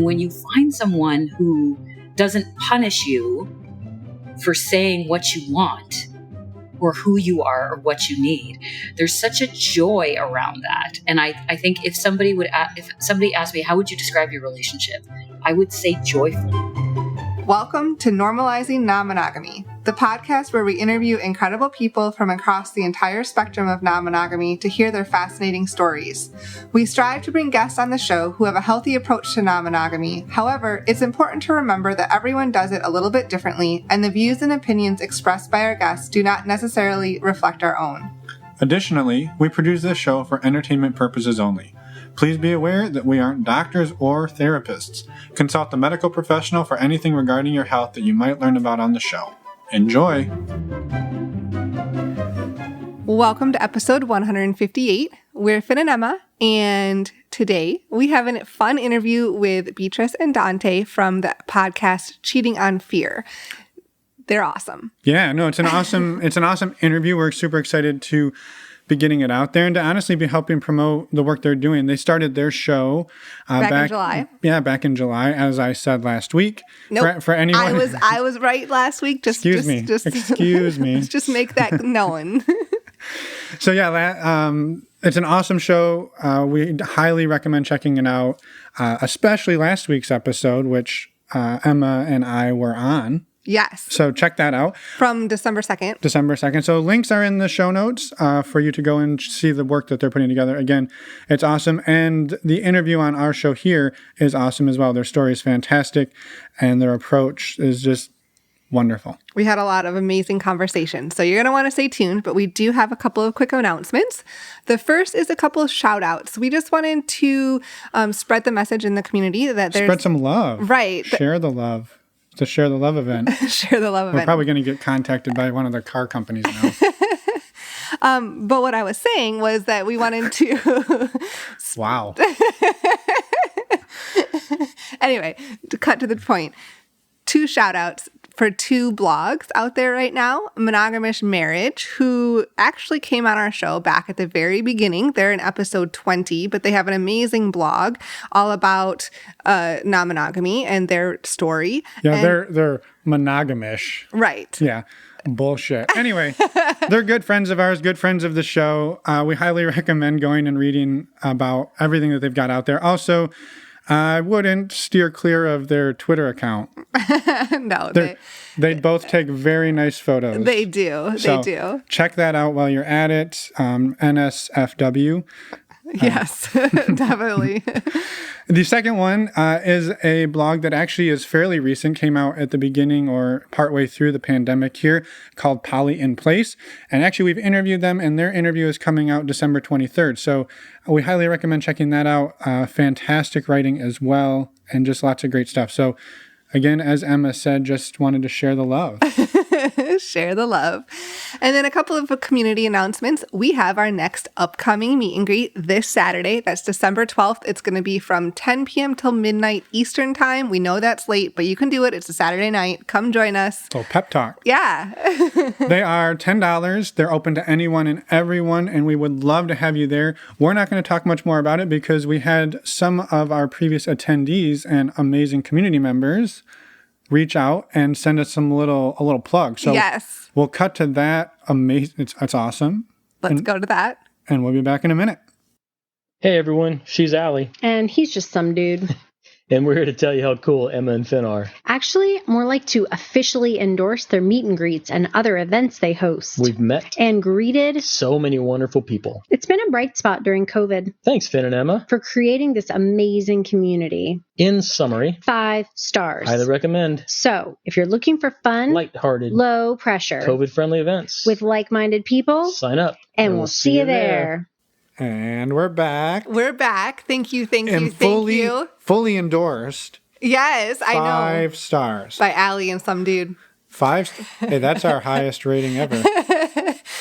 And when you find someone who doesn't punish you for saying what you want or who you are or what you need, there's such a joy around that. And I think if somebody asked me, how would you describe your relationship? I would say joyful. Welcome to Normalizing Non-Monogamy, the podcast where we interview incredible people from across the entire spectrum of non-monogamy to hear their fascinating stories. We strive to bring guests on the show who have a healthy approach to non-monogamy. However, it's important to remember that everyone does it a little bit differently, and the views and opinions expressed by our guests do not necessarily reflect our own. Additionally, we produce this show for entertainment purposes only. Please be aware that we aren't doctors or therapists. Consult a medical professional for anything regarding your health that you might learn about on the show. Enjoy! Welcome to episode 158. We're Finn and Emma, and today we have a fun interview with Beatrice and Dante from the podcast Cheating on Fear. They're awesome. Yeah, no, it's an awesome interview. We're super excited to be getting it out there and to honestly be helping promote the work they're doing. They started their show back in July. Yeah, back in July, as I said last week. Nope. For anyone, I was right last week. Excuse me. Let's just make that known. So yeah, it's an awesome show. We highly recommend checking it out, especially last week's episode, which Emma and I were on. Yes. So check that out. From December 2nd. December 2nd. So links are in the show notes for you to go and see the work that they're putting together. Again, it's awesome. And the interview on our show here is awesome as well. Their story is fantastic and their approach is just wonderful. We had a lot of amazing conversations. So you're going to want to stay tuned, but we do have a couple of quick announcements. The first is a couple of shout outs. We just wanted to spread the message in the community that there's... Spread some love. Right. Share the love. It's a Share the Love event. Share the Love event. We're probably going to get contacted by one of the car companies now. But what I was saying was that we wanted to... Wow. Anyway, to cut to the point, 2 shout outs for 2 blogs out there right now. Monogamous Marriage, who actually came on our show back at the very beginning. They're in episode 20, but they have an amazing blog all about non-monogamy and their story. Yeah, they're monogamish. Right. Yeah. Bullshit. Anyway, they're good friends of ours, good friends of the show. We highly recommend going and reading about everything that they've got out there. Also, I wouldn't steer clear of their Twitter account. No, they both take very nice photos. They do. Check that out while you're at it. NSFW. Yes, definitely. The second one is a blog that actually is fairly recent, came out at the beginning or partway through the pandemic here, called Poly in Place. And actually, we've interviewed them, and their interview is coming out December 23rd. So we highly recommend checking that out. Fantastic writing as well, and just lots of great stuff. So again, as Emma said, just wanted to share the love. Share the love. And then a couple of community announcements. We have our next upcoming meet and greet this Saturday. That's December 12th. It's going to be from 10 p.m. till midnight Eastern time. We know that's late, but you can do it. It's a Saturday night. Come join us. So pep talk. Yeah. They are $10. They're open to anyone and everyone, and we would love to have you there. We're not going to talk much more about it because we had some of our previous attendees and amazing community members reach out and send us a little plug. So yes, we'll cut to that. Amazing. It's awesome. Let's go to that. And we'll be back in a minute. Hey, everyone. She's Allie. And he's just some dude. And we're here to tell you how cool Emma and Finn are. Actually, more like to officially endorse their meet and greets and other events they host. We've met and greeted so many wonderful people. It's been a bright spot during COVID. Thanks, Finn and Emma, for creating this amazing community. In summary, 5 stars. Highly recommend. So, if you're looking for fun, lighthearted, low pressure, COVID-friendly events with like-minded people, sign up. And we'll see you there. And we're back. We're back. Thank you. Fully endorsed. Yes, I know. 5 stars. By Allie and some dude. 5 Hey, that's our highest rating ever.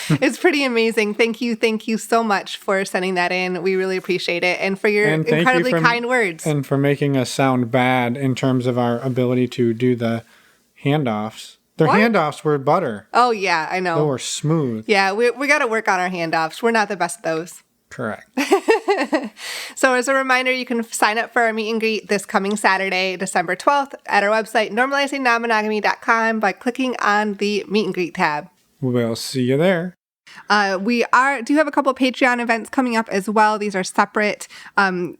It's pretty amazing. Thank you so much for sending that in. We really appreciate it. And for your incredibly kind words. And for making us sound bad in terms of our ability to do the handoffs. Their handoffs were butter. Oh, yeah, I know. They were smooth. Yeah, we got to work on our handoffs. We're not the best at those. Correct. So as a reminder, you can sign up for our meet and greet this coming Saturday, December 12th at our website, normalizingnonmonogamy.com, by clicking on the meet and greet tab. We'll see you there. We do have a couple Patreon events coming up as well. These are separate.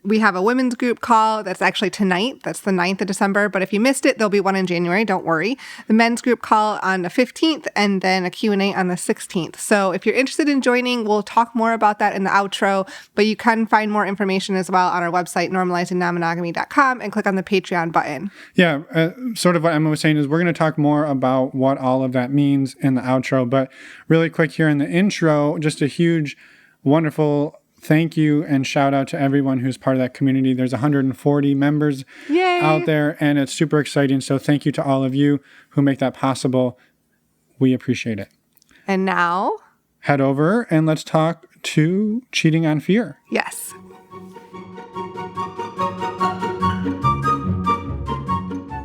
We have a women's group call that's actually tonight. That's the 9th of December. But if you missed it, there'll be one in January. Don't worry. The men's group call on the 15th and then a Q&A on the 16th. So if you're interested in joining, we'll talk more about that in the outro. But you can find more information as well on our website, normalizingnonmonogamy.com, and click on the Patreon button. Yeah, sort of what Emma was saying is we're going to talk more about what all of that means in the outro. But really quick here in the intro, just a huge, wonderful thank you and shout out to everyone who's part of that community. There's 140 members Yay! Out there, and it's super exciting. So thank you to all of you who make that possible. We appreciate it. And now, head over and let's talk to Cheating on Fear. Yes.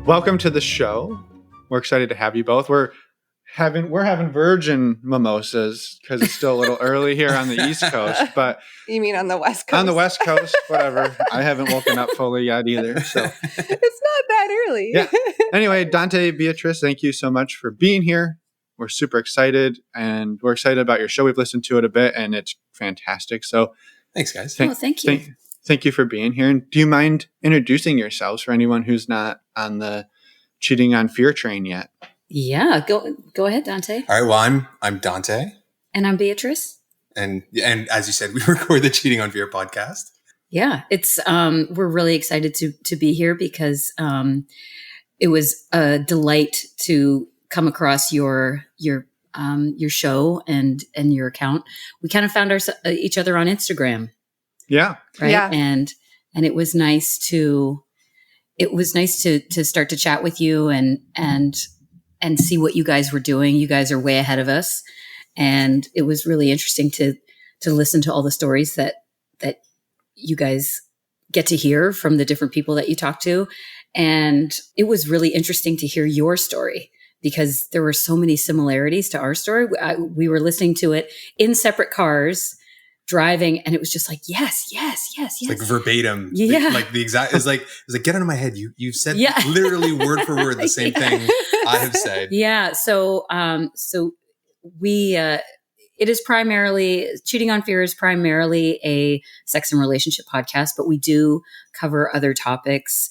Welcome to the show. We're excited to have you both. We're having virgin mimosas because it's still a little early here on the East Coast, but You mean on the West Coast? on the West Coast, whatever. I haven't woken up fully yet either. So It's not that early. yeah. Anyway, Dante, Beatrice, thank you so much for being here. We're super excited, and we're excited about your show. We've listened to it a bit, and it's fantastic. So thanks, guys. Thank you. Thank you for being here. And do you mind introducing yourselves for anyone who's not on the Cheating on Fear train yet? Yeah, go ahead, Dante. All right. Well, I'm Dante, And I'm Beatrice. and as you said, we record the Cheating on Fear podcast. Yeah, it's we're really excited to be here because it was a delight to come across your show and your account. We kind of found each other on Instagram. Yeah. Right. Yeah. And it was nice to start to chat with you and see what you guys were doing. You guys are way ahead of us. And it was really interesting to listen to all the stories that you guys get to hear from the different people that you talk to. And it was really interesting to hear your story because there were so many similarities to our story. We were listening to it in separate cars, driving, and it was just like, yes. Like verbatim. Yeah. Like the exact, it was like, get out of my head. You've said literally word for word the same thing I have said. Yeah. So we, it is primarily, Cheating on Fear is primarily a sex and relationship podcast, but we do cover other topics,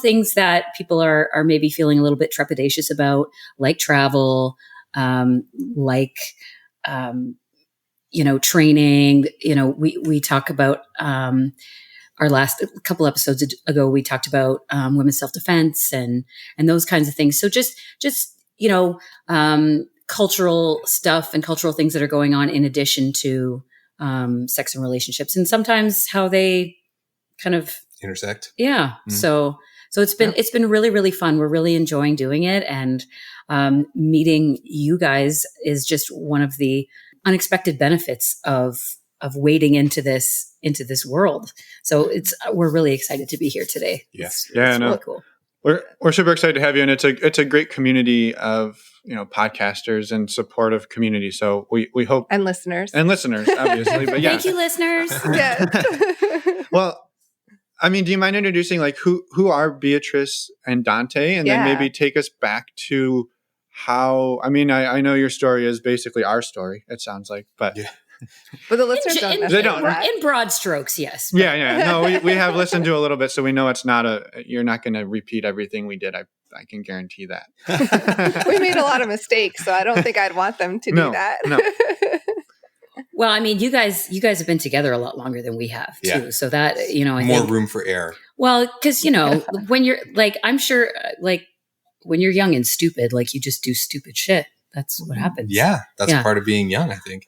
things that people are maybe feeling a little bit trepidatious about, like travel, training. We talk about, our last couple episodes ago, we talked about women's self-defense and those kinds of things. So just cultural stuff and cultural things that are going on in addition to sex and relationships, and sometimes how they kind of intersect. Yeah. Mm-hmm. So it's been really, really fun. We're really enjoying doing it, and meeting you guys is just one of the unexpected benefits of wading into this world. So we're really excited to be here today. Yes. It's really cool. We're super excited to have you, and it's a great community of podcasters and supportive community. So we hope And listeners, obviously. But yeah, thank you, listeners. Yes. Well, I mean, do you mind introducing who are Beatrice and Dante, and then maybe take us back to how? I mean, I know your story is basically our story. It sounds like, but. Yeah. But the listeners don't. In broad strokes, yes. But. Yeah. No, we have listened to a little bit, so we know it's not you're not going to repeat everything we did. I can guarantee that. We made a lot of mistakes, so I don't think I'd want them to do that. No. Well, I mean, you guys have been together a lot longer than we have too. Yeah. So that, I more think, room for error. Well, because, when you're I'm sure when you're young and stupid, you just do stupid shit. That's what happens. Yeah. That's part of being young, I think.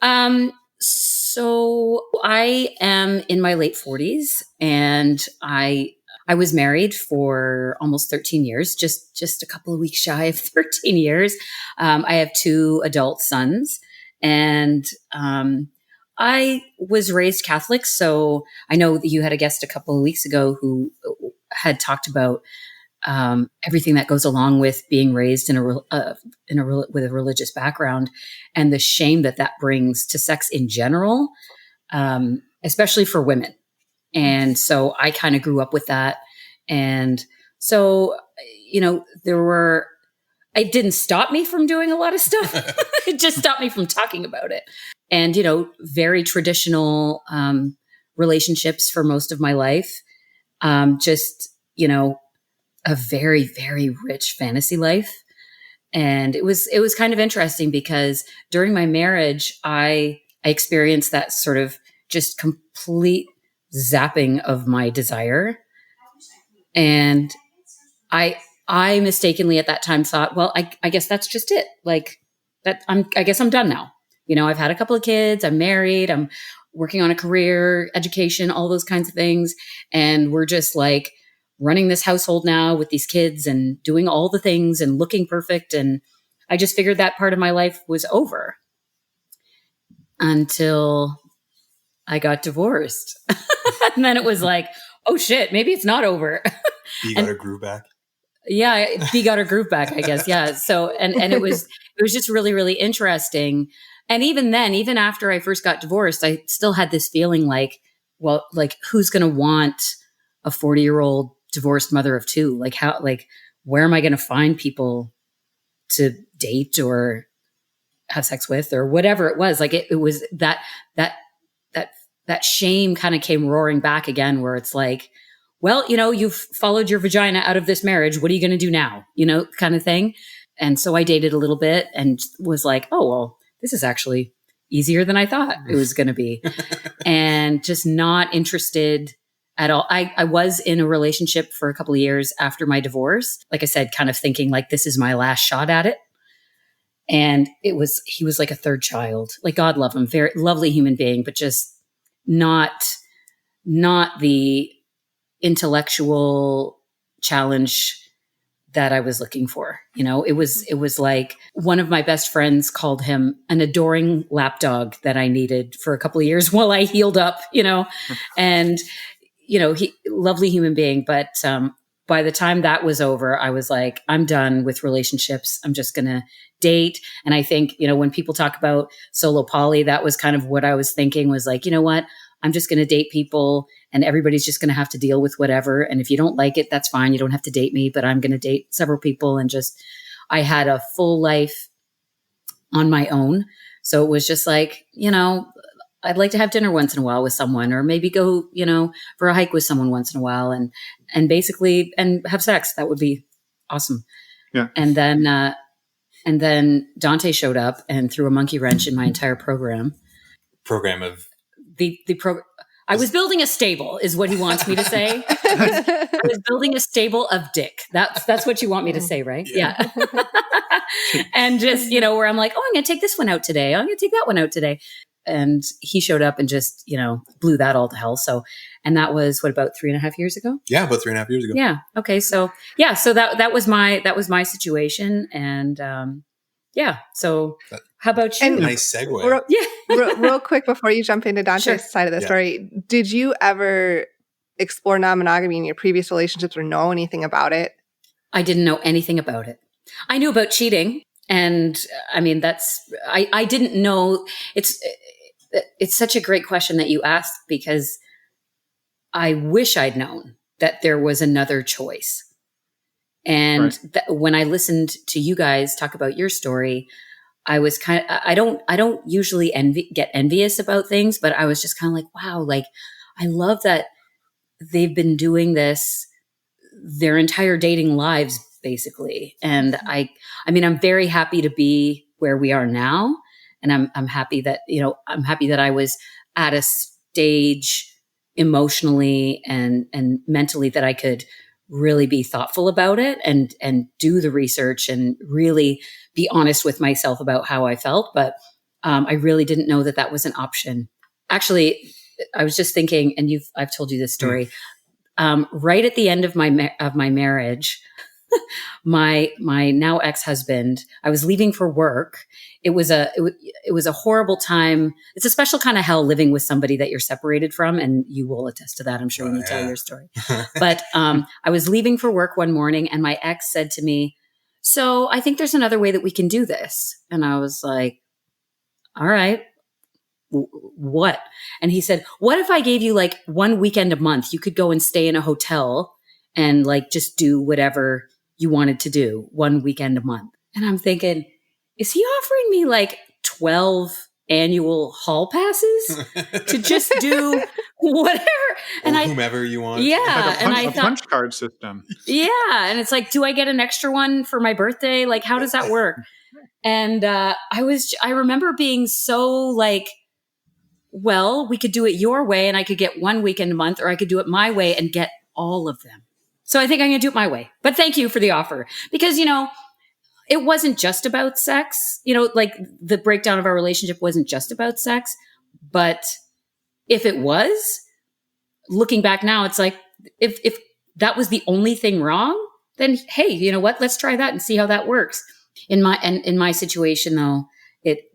So I am in my late 40s, and I was married for almost 13 years, just a couple of weeks shy of 13 years. I have 2 adult sons, and I was raised Catholic. So I know that you had a guest a couple of weeks ago who had talked about everything that goes along with being raised with a religious background, and the shame that brings to sex in general. especially for women. And so I kind of grew up with that. And so, it didn't stop me from doing a lot of stuff. It just stopped me from talking about it. And, very traditional relationships for most of my life. A very, very rich fantasy life. And it was kind of interesting because during my marriage, I experienced that sort of just complete zapping of my desire. And I mistakenly at that time thought, well, I guess that's just it. Like that, I guess I'm done now. I've had a couple of kids, I'm married, I'm working on a career, education, all those kinds of things. And we're just like running this household now with these kids and doing all the things and looking perfect. And I just figured that part of my life was over until I got divorced. And then it was like, oh shit, maybe it's not over. You got her groove back. Yeah, B got her groove back, I guess. Yeah. So, and it was just really, really interesting. And even then, even after I first got divorced, I still had this feeling like, well, like who's going to want a 40-year-old divorced mother of two? Like where am I going to find people to date or have sex with or whatever it was? Like it was that shame kind of came roaring back again, where it's like, well, you've followed your vagina out of this marriage. What are you going to do now? Kind of thing. And so I dated a little bit and was like, oh, well, this is actually easier than I thought it was going to be. And just not interested at all. I was in a relationship for a couple of years after my divorce. Like I said, kind of thinking like, this is my last shot at it. And he was like a third child. Like, God love him, very lovely human being, but just not the intellectual challenge that I was looking for. It was like one of my best friends called him an adoring lapdog that I needed for a couple of years while I healed up, and, he lovely human being. But, by the time that was over, I was like, I'm done with relationships. I'm just going to date. And I think, when people talk about solo poly, that was kind of what I was thinking, was like, you know what? I'm just going to date people and everybody's just going to have to deal with whatever. And if you don't like it, that's fine. You don't have to date me, but I'm going to date several people. And I had a full life on my own. So it was just like, I'd like to have dinner once in a while with someone, or maybe go, for a hike with someone once in a while and basically, and have sex. That would be awesome. Yeah. And then Dante showed up and threw a monkey wrench in my entire program. I was building a stable is what he wants me to say. I was building a stable of dick. That's what you want me to say, right? Yeah. And just, where I'm like, oh, I'm going to take this one out today. I'm going to take that one out today. And he showed up and just, blew that all to hell. So, and that was about 3.5 years ago? Yeah, about 3.5 years ago. Yeah. Okay. So yeah, so that was my situation. And, so how about you? Nice segue. Real quick before you jump into Dante's side of the story, did you ever explore non-monogamy in your previous relationships or know anything about it? I didn't know anything about it. I knew about cheating. And I mean, I didn't know. It's such a great question that you asked, because I wish I'd known that there was another choice. And when I listened to you guys talk about your story, I was I don't usually get envious about things, but I was just kind of like, wow, like I love that they've been doing this their entire dating lives, basically. And I mean, I'm very happy to be where we are now. And I'm happy that, I was at a stage emotionally and mentally that I could really be thoughtful about it and do the research and really be honest with myself about how I felt. But I really didn't know that was an option. Actually, I was just thinking, and I've told you this story, right at the end of my marriage, my now ex-husband, I was leaving for work. It was a horrible time. It's a special kind of hell living with somebody that you're separated from. And you will attest to that, I'm sure, when you tell your story. But I was leaving for work one morning and my ex said to me, so I think there's another way that we can do this. And I was like, all right, what? And he said, what if I gave you like one weekend a month? You could go and stay in a hotel and like just do whatever you wanted to do one weekend a month. And I'm thinking, is he offering me like 12 annual hall passes to just do whatever? And whomever you want. Yeah. Like a punch card system. Yeah. And it's like, do I get an extra one for my birthday? Like, how does that work? And I remember being so like, well, we could do it your way and I could get one weekend a month, or I could do it my way and get all of them. So I think I'm going to do it my way. But thank you for the offer, because, you know, it wasn't just about sex. You know, like the breakdown of our relationship wasn't just about sex. But if it was, looking back now, it's like, if that was the only thing wrong, then hey, you know what? Let's try that and see how that works. In my situation, though,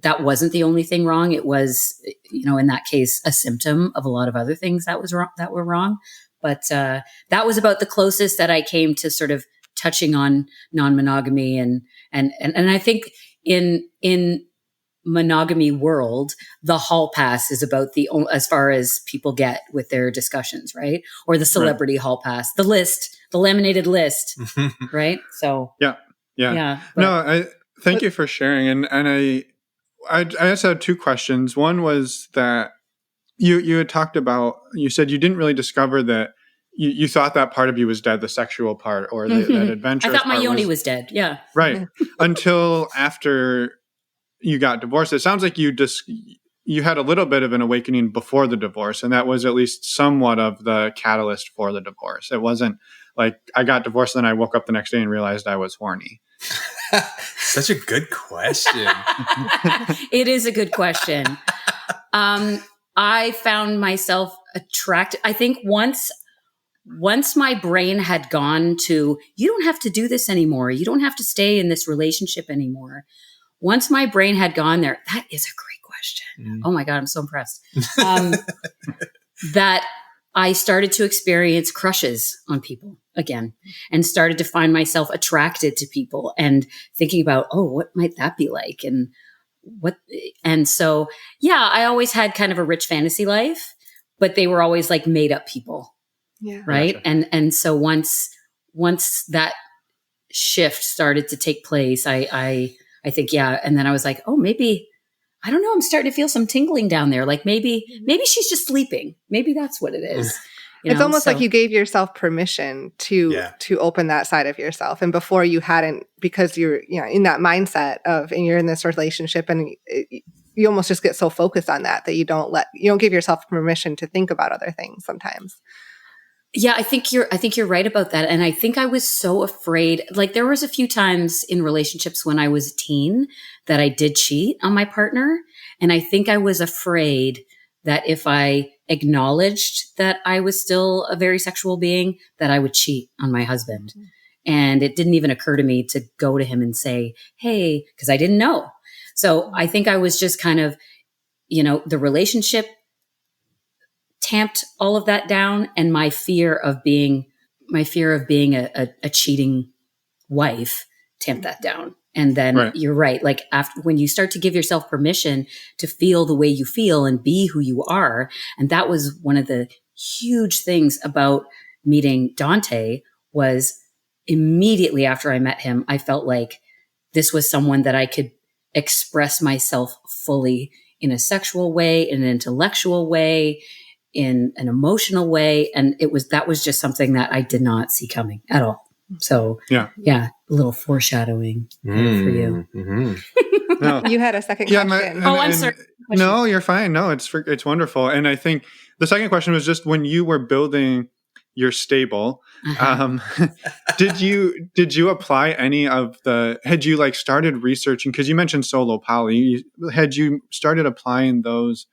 that wasn't the only thing wrong. It was, you know, in that case, a symptom of a lot of other things that were wrong. But that was about the closest that I came to sort of touching on non-monogamy, and I think in monogamy world, the hall pass is about as far as people get with their discussions, right? Or the celebrity hall pass, the laminated list, right? So yeah. No, thank you for sharing, and I just had two questions. One was that you had talked about, you said you didn't really discover that you thought that part of you was dead, the sexual part, or that adventurous part. I thought my yoni was dead. Yeah. Right. Until after you got divorced. It sounds like you had a little bit of an awakening before the divorce, and that was at least somewhat of the catalyst for the divorce. It wasn't like I got divorced and then I woke up the next day and realized I was horny. Such a good question. It is a good question. I found myself attracted. I think once my brain had gone to, you don't have to do this anymore. You don't have to stay in this relationship anymore. Once my brain had gone there, that is a great question. Oh my God, I'm so impressed. That I started to experience crushes on people again, and started to find myself attracted to people and thinking about, oh, what might that be like? And so, yeah, I always had kind of a rich fantasy life, but they were always like made up people. Yeah. Right. Gotcha. And so once that shift started to take place, I think, yeah. And then I was like, oh, maybe, I don't know, I'm starting to feel some tingling down there. Like maybe she's just sleeping. Maybe that's what it is. It's almost like you gave yourself permission to open that side of yourself. And before you hadn't, because you're, you know, in that mindset and you're in this relationship, and you almost just get so focused on that you don't give yourself permission to think about other things sometimes. Yeah, I think you're right about that. And I think I was so afraid. Like there was a few times in relationships when I was a teen that I did cheat on my partner. And I think I was afraid that if I acknowledged that I was still a very sexual being, that I would cheat on my husband. And it didn't even occur to me to go to him and say, hey, because I didn't know. So I think I was just kind of, you know, the relationship tamped all of that down, and my fear of being a cheating wife tamped that down. And then You're right. Like after, when you start to give yourself permission to feel the way you feel and be who you are. And that was one of the huge things about meeting Dante, was immediately after I met him, I felt like this was someone that I could express myself fully in a sexual way, in an intellectual way, in an emotional way. And that was just something that I did not see coming at all. So yeah, a little foreshadowing for you. Mm-hmm. No. You had a second question. I'm sorry. No, you're fine. No, it's wonderful. And I think the second question was just when you were building your stable, did you apply any of had you like started researching, because you mentioned solo poly, had you started applying those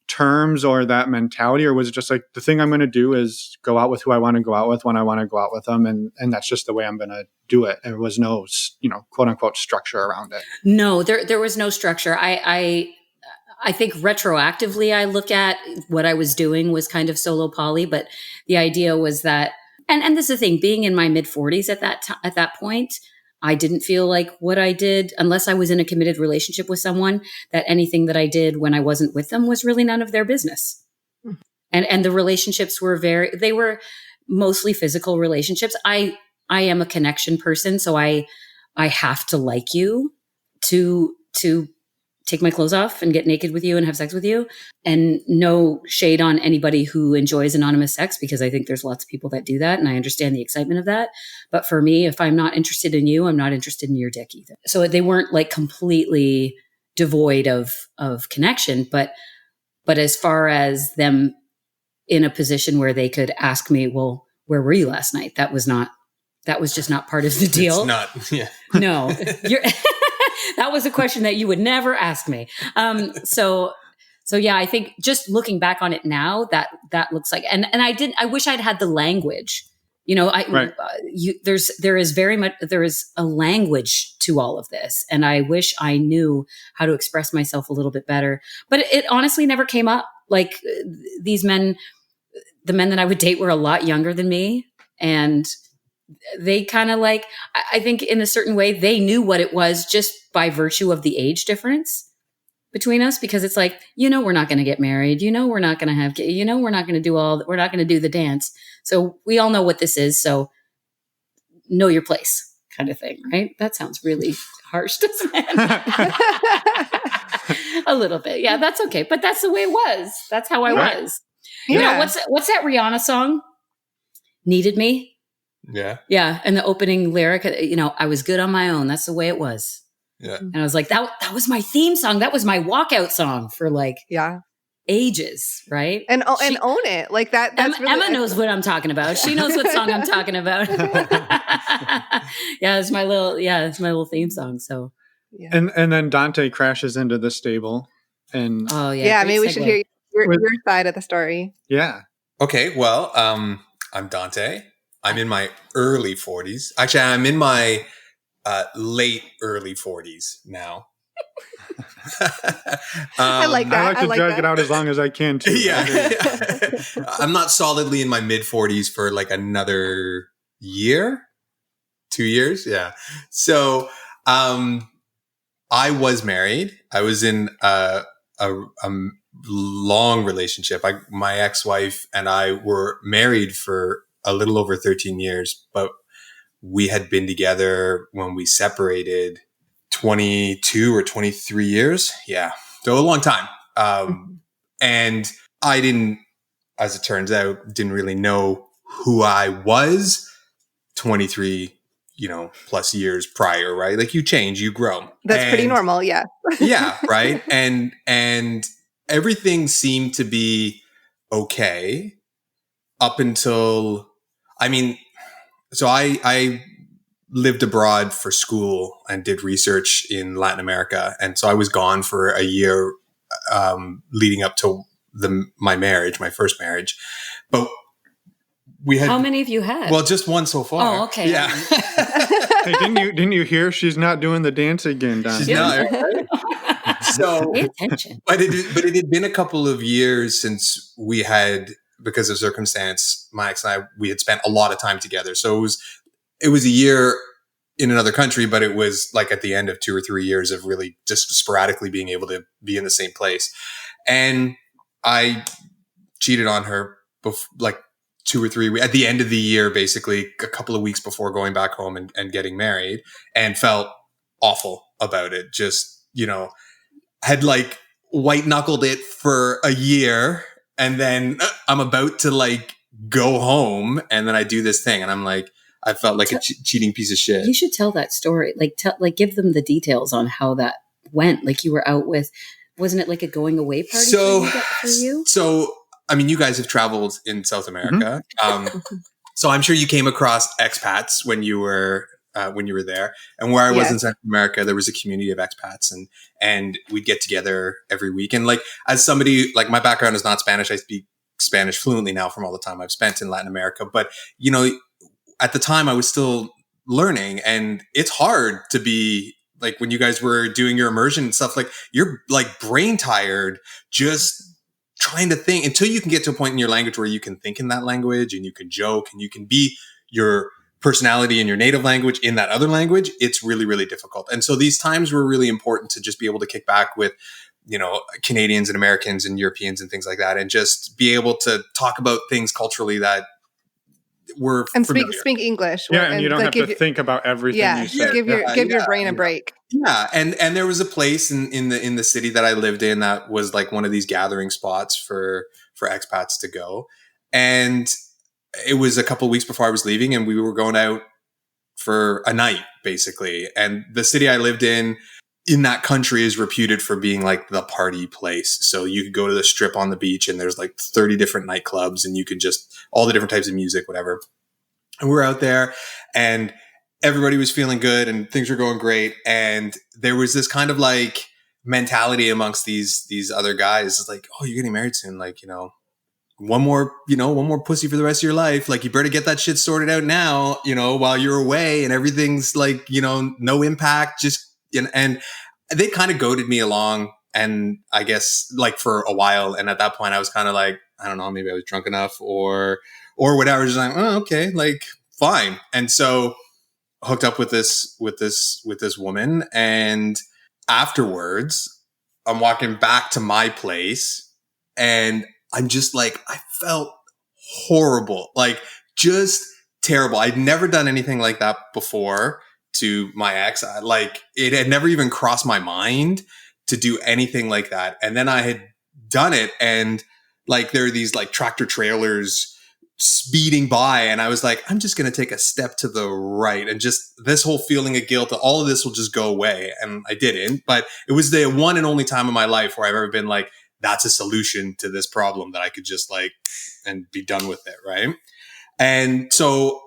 terms or that mentality, or was it just like the thing I'm going to do is go out with who I want to go out with when I want to go out with them, and that's just the way I'm going to do it? There was no, quote unquote structure around it. No, there was no structure. I think retroactively I look at what I was doing was kind of solo poly, but the idea was that, and this is the thing, being in my mid 40s at that point, I didn't feel like what I did, unless I was in a committed relationship with someone, that anything that I did when I wasn't with them was really none of their business. And the relationships were they were mostly physical relationships. I am a connection person, so I have to like you to take my clothes off and get naked with you and have sex with you. And no shade on anybody who enjoys anonymous sex, because I think there's lots of people that do that, and I understand the excitement of that. But for me, if I'm not interested in you, I'm not interested in your dick either. So they weren't like completely devoid of connection, but as far as them in a position where they could ask me, well, where were you last night? That was just not part of the deal. It's not, yeah. No, that was a question that you would never ask me. So yeah, I think just looking back on it now, that looks like, and I wish I'd had the language, Right. There is a language to all of this. And I wish I knew how to express myself a little bit better, but it honestly never came up. Like the men that I would date were a lot younger than me, and they kind of like, I think in a certain way, they knew what it was just by virtue of the age difference between us, because it's like, we're not going to get married. We're not going to have, we're not going to we're not going to do the dance. So we all know what this is. So know your place kind of thing, right? That sounds really harsh, doesn't it? A little bit. Yeah, that's okay. But that's the way it was. That's how I was. Yeah. What's that Rihanna song? Needed Me? Yeah. Yeah. And the opening lyric, I was good on my own. That's the way it was. Yeah. And I was like, that was my theme song. That was my walkout song for like ages. Right. And own it. Like that. That's Emma knows what I'm talking about. She knows what song I'm talking about. It's my little theme song. So. Yeah. And then Dante crashes into the stable and maybe we should hear your side of the story. Yeah. Okay. Well, I'm Dante. I'm in my early 40s. Actually, I'm in my late early 40s now. I like that. I like to drag it out as long as I can too. Yeah. I'm not solidly in my mid 40s for like another year, 2 years. Yeah. So, I was married. I was in a long relationship. My ex-wife and I were married for a little over 13 years, but we had been together when we separated 22 or 23 years. Yeah. So a long time. And I didn't, as it turns out, didn't really know who I was 23, plus years prior, right? Like you change, you grow. That's pretty normal. Yeah. Yeah. Right. And everything seemed to be okay up until, so I lived abroad for school and did research in Latin America. And so I was gone for a year leading up to my marriage, my first marriage. But we had... How many have you had? Well, just one so far. Oh, okay. Yeah. Hey, didn't you hear she's not doing the dance again, Don? She's not. So, pay attention. But it had been a couple of years since we had, because of circumstance, my ex and I, we had spent a lot of time together. So it was a year in another country, but it was like at the end of 2 or 3 years of really just sporadically being able to be in the same place. And I cheated on her like 2 or 3 weeks at the end of the year, basically a couple of weeks before going back home and getting married, and felt awful about it. Just, had like white knuckled it for a year, and then I'm about to like go home, and then I do this thing, and I'm like, I felt like a cheating piece of shit. You should tell that story. Like give them the details on how that went. Like you were out with, wasn't it like a going away party for you? So, you guys have traveled in South America. Mm-hmm. So I'm sure you came across expats when you were there. And where I was in Central America, there was a community of expats, and we'd get together every week. And like, as somebody, like my background is not Spanish. I speak Spanish fluently now from all the time I've spent in Latin America. But, at the time I was still learning, and it's hard to be like, when you guys were doing your immersion and stuff, like you're like brain tired, just trying to think until you can get to a point in your language where you can think in that language and you can joke and you can be your personality in your native language in that other language, it's really, really difficult. And so these times were really important to just be able to kick back with, you know, Canadians and Americans and Europeans and things like that, and just be able to talk about things culturally that were and familiar. speak English. Yeah, and you don't have to think about everything you say. Give your brain a break. Yeah, and there was a place in the city that I lived in that was like one of these gathering spots for expats to go, and it was a couple of weeks before I was leaving, and we were going out for a night, basically. And the city I lived in that country is reputed for being like the party place. So you could go to the strip on the beach and there's like 30 different nightclubs, and you could just, all the different types of music, whatever. And we're out there and everybody was feeling good and things were going great. And there was this kind of like mentality amongst these other guys. It's like, oh, you're getting married soon. Like, you know, one more pussy for the rest of your life. Like, you better get that shit sorted out now, you know, while you're away and everything's like, you know, no impact, just, and they kind of goaded me along. And I guess like for a while. And at that point I was kind of like, I don't know, maybe I was drunk enough or whatever. Just like, oh, okay, like fine. And so hooked up with this woman. And afterwards I'm walking back to my place and I'm just like, I felt horrible, like just terrible. I'd never done anything like that before to my ex. Like, it had never even crossed my mind to do anything like that. And then I had done it, and like there are these like tractor trailers speeding by, and I was like, I'm just going to take a step to the right, and just this whole feeling of guilt, all of this will just go away. And I didn't, but it was the one and only time in my life where I've ever been like, that's a solution to this problem that I could just like, and be done with it. Right. And so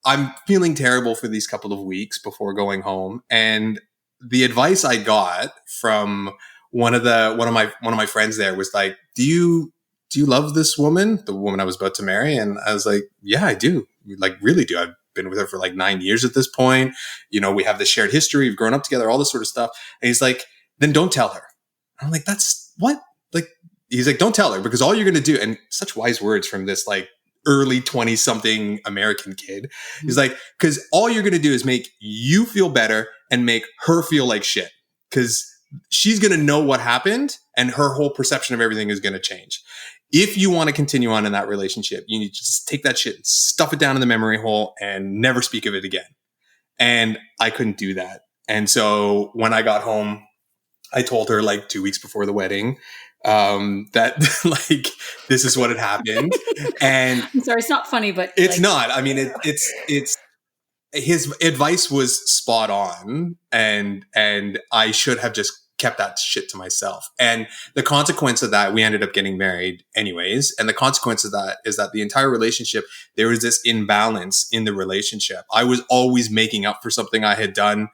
I'm feeling terrible for these couple of weeks before going home. And the advice I got from one of my friends there was like, do you love this woman, the woman I was about to marry? And I was like, yeah, I do. Like, really do. I've been with her for like 9 years at this point. You know, we have this shared history. We've grown up together, all this sort of stuff. And he's like, then don't tell her. I'm like, that's what? Like, he's like, don't tell her, because all you're going to do, and such wise words from this like early 20-something American kid. He's like, because all you're going to do is make you feel better and make her feel like shit, because she's going to know what happened and her whole perception of everything is going to change. If you want to continue on in that relationship, you need to just take that shit and stuff it down in the memory hole and never speak of it again. And I couldn't do that. And so when I got home, I told her like 2 weeks before the wedding that like, this is what had happened. And I'm sorry, it's not funny, but it's not. I mean, it's his advice was spot on, and I should have just kept that shit to myself. And the consequence of that, we ended up getting married anyways. And the consequence of that is that the entire relationship, there was this imbalance in the relationship. I was always making up for something I had done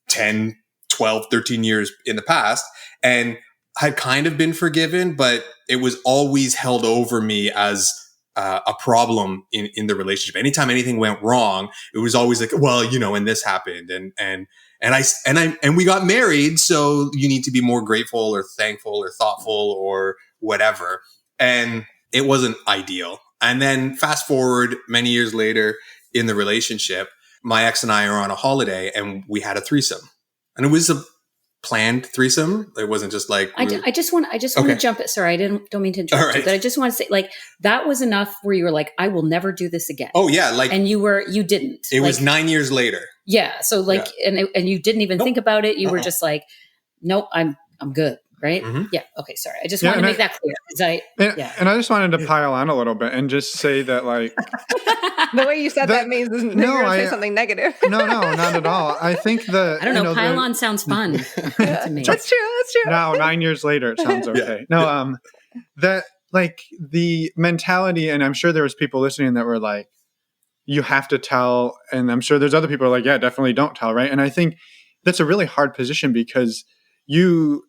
10, 12, 13 years in the past, and had kind of been forgiven, but it was always held over me as a problem in the relationship. Anytime anything went wrong, it was always like, well, you know, and this happened, and we got married, so you need to be more grateful or thankful or thoughtful or whatever. And it wasn't ideal. And then fast forward many years later in the relationship, my ex and I are on a holiday and we had a threesome. And it was a planned threesome. It wasn't just like I just want to jump it. Sorry, don't mean to interrupt you, but I just want to say, like, that was enough where you were like, I will never do this again. Oh yeah, like, and you didn't. It was 9 years later. Yeah. So like, yeah. And you didn't even think about it. You were just like, nope, I'm good. Right. Mm-hmm. Yeah. Okay. Sorry. I just wanted to make that clear. And I just wanted to pile on a little bit and just say that, like, the way you said that means you're going to say something negative. No, not at all. I think that, I don't know, pile on sounds fun to me. That's true. Now, 9 years later, it sounds okay. No, that, like, the mentality, and I'm sure there was people listening that were like, you have to tell. And I'm sure there's other people who are like, yeah, definitely don't tell. Right. And I think that's a really hard position, because you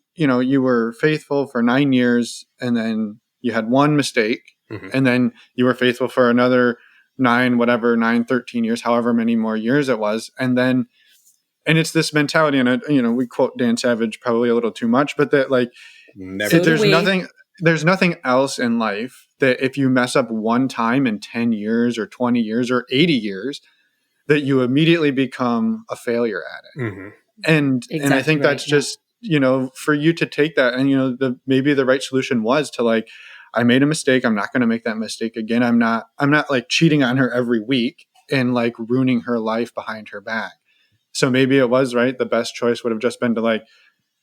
were faithful for 9 years, and then you had one mistake, mm-hmm. and then you were faithful for another 13 years, however many more years it was. And it's this mentality, and we quote Dan Savage probably a little too much, but that, like, there's nothing, there's nothing else in life that if you mess up one time in 10 years or 20 years or 80 years, that you immediately become a failure at it. Mm-hmm. And I think right, that's just, for you to take that and, maybe the right solution was to like, I made a mistake. I'm not going to make that mistake again. I'm not like cheating on her every week and like ruining her life behind her back. So maybe it was right. The best choice would have just been to like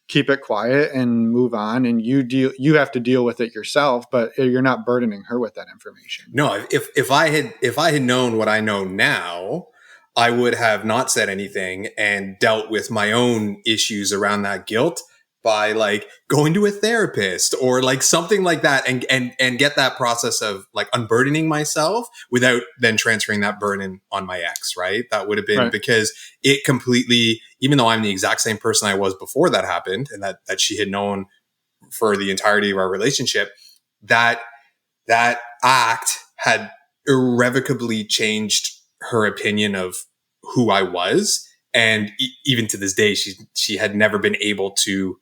keep it quiet and move on. And you have to deal with it yourself, but you're not burdening her with that information. No, if I had known what I know now, I would have not said anything and dealt with my own issues around that guilt by like going to a therapist or like something like that and get that process of like unburdening myself without then transferring that burden on my ex, right? That would have been because it completely, even though I'm the exact same person I was before that happened and that she had known for the entirety of our relationship, that act had irrevocably changed her opinion of who I was. And even to this day, she had never been able to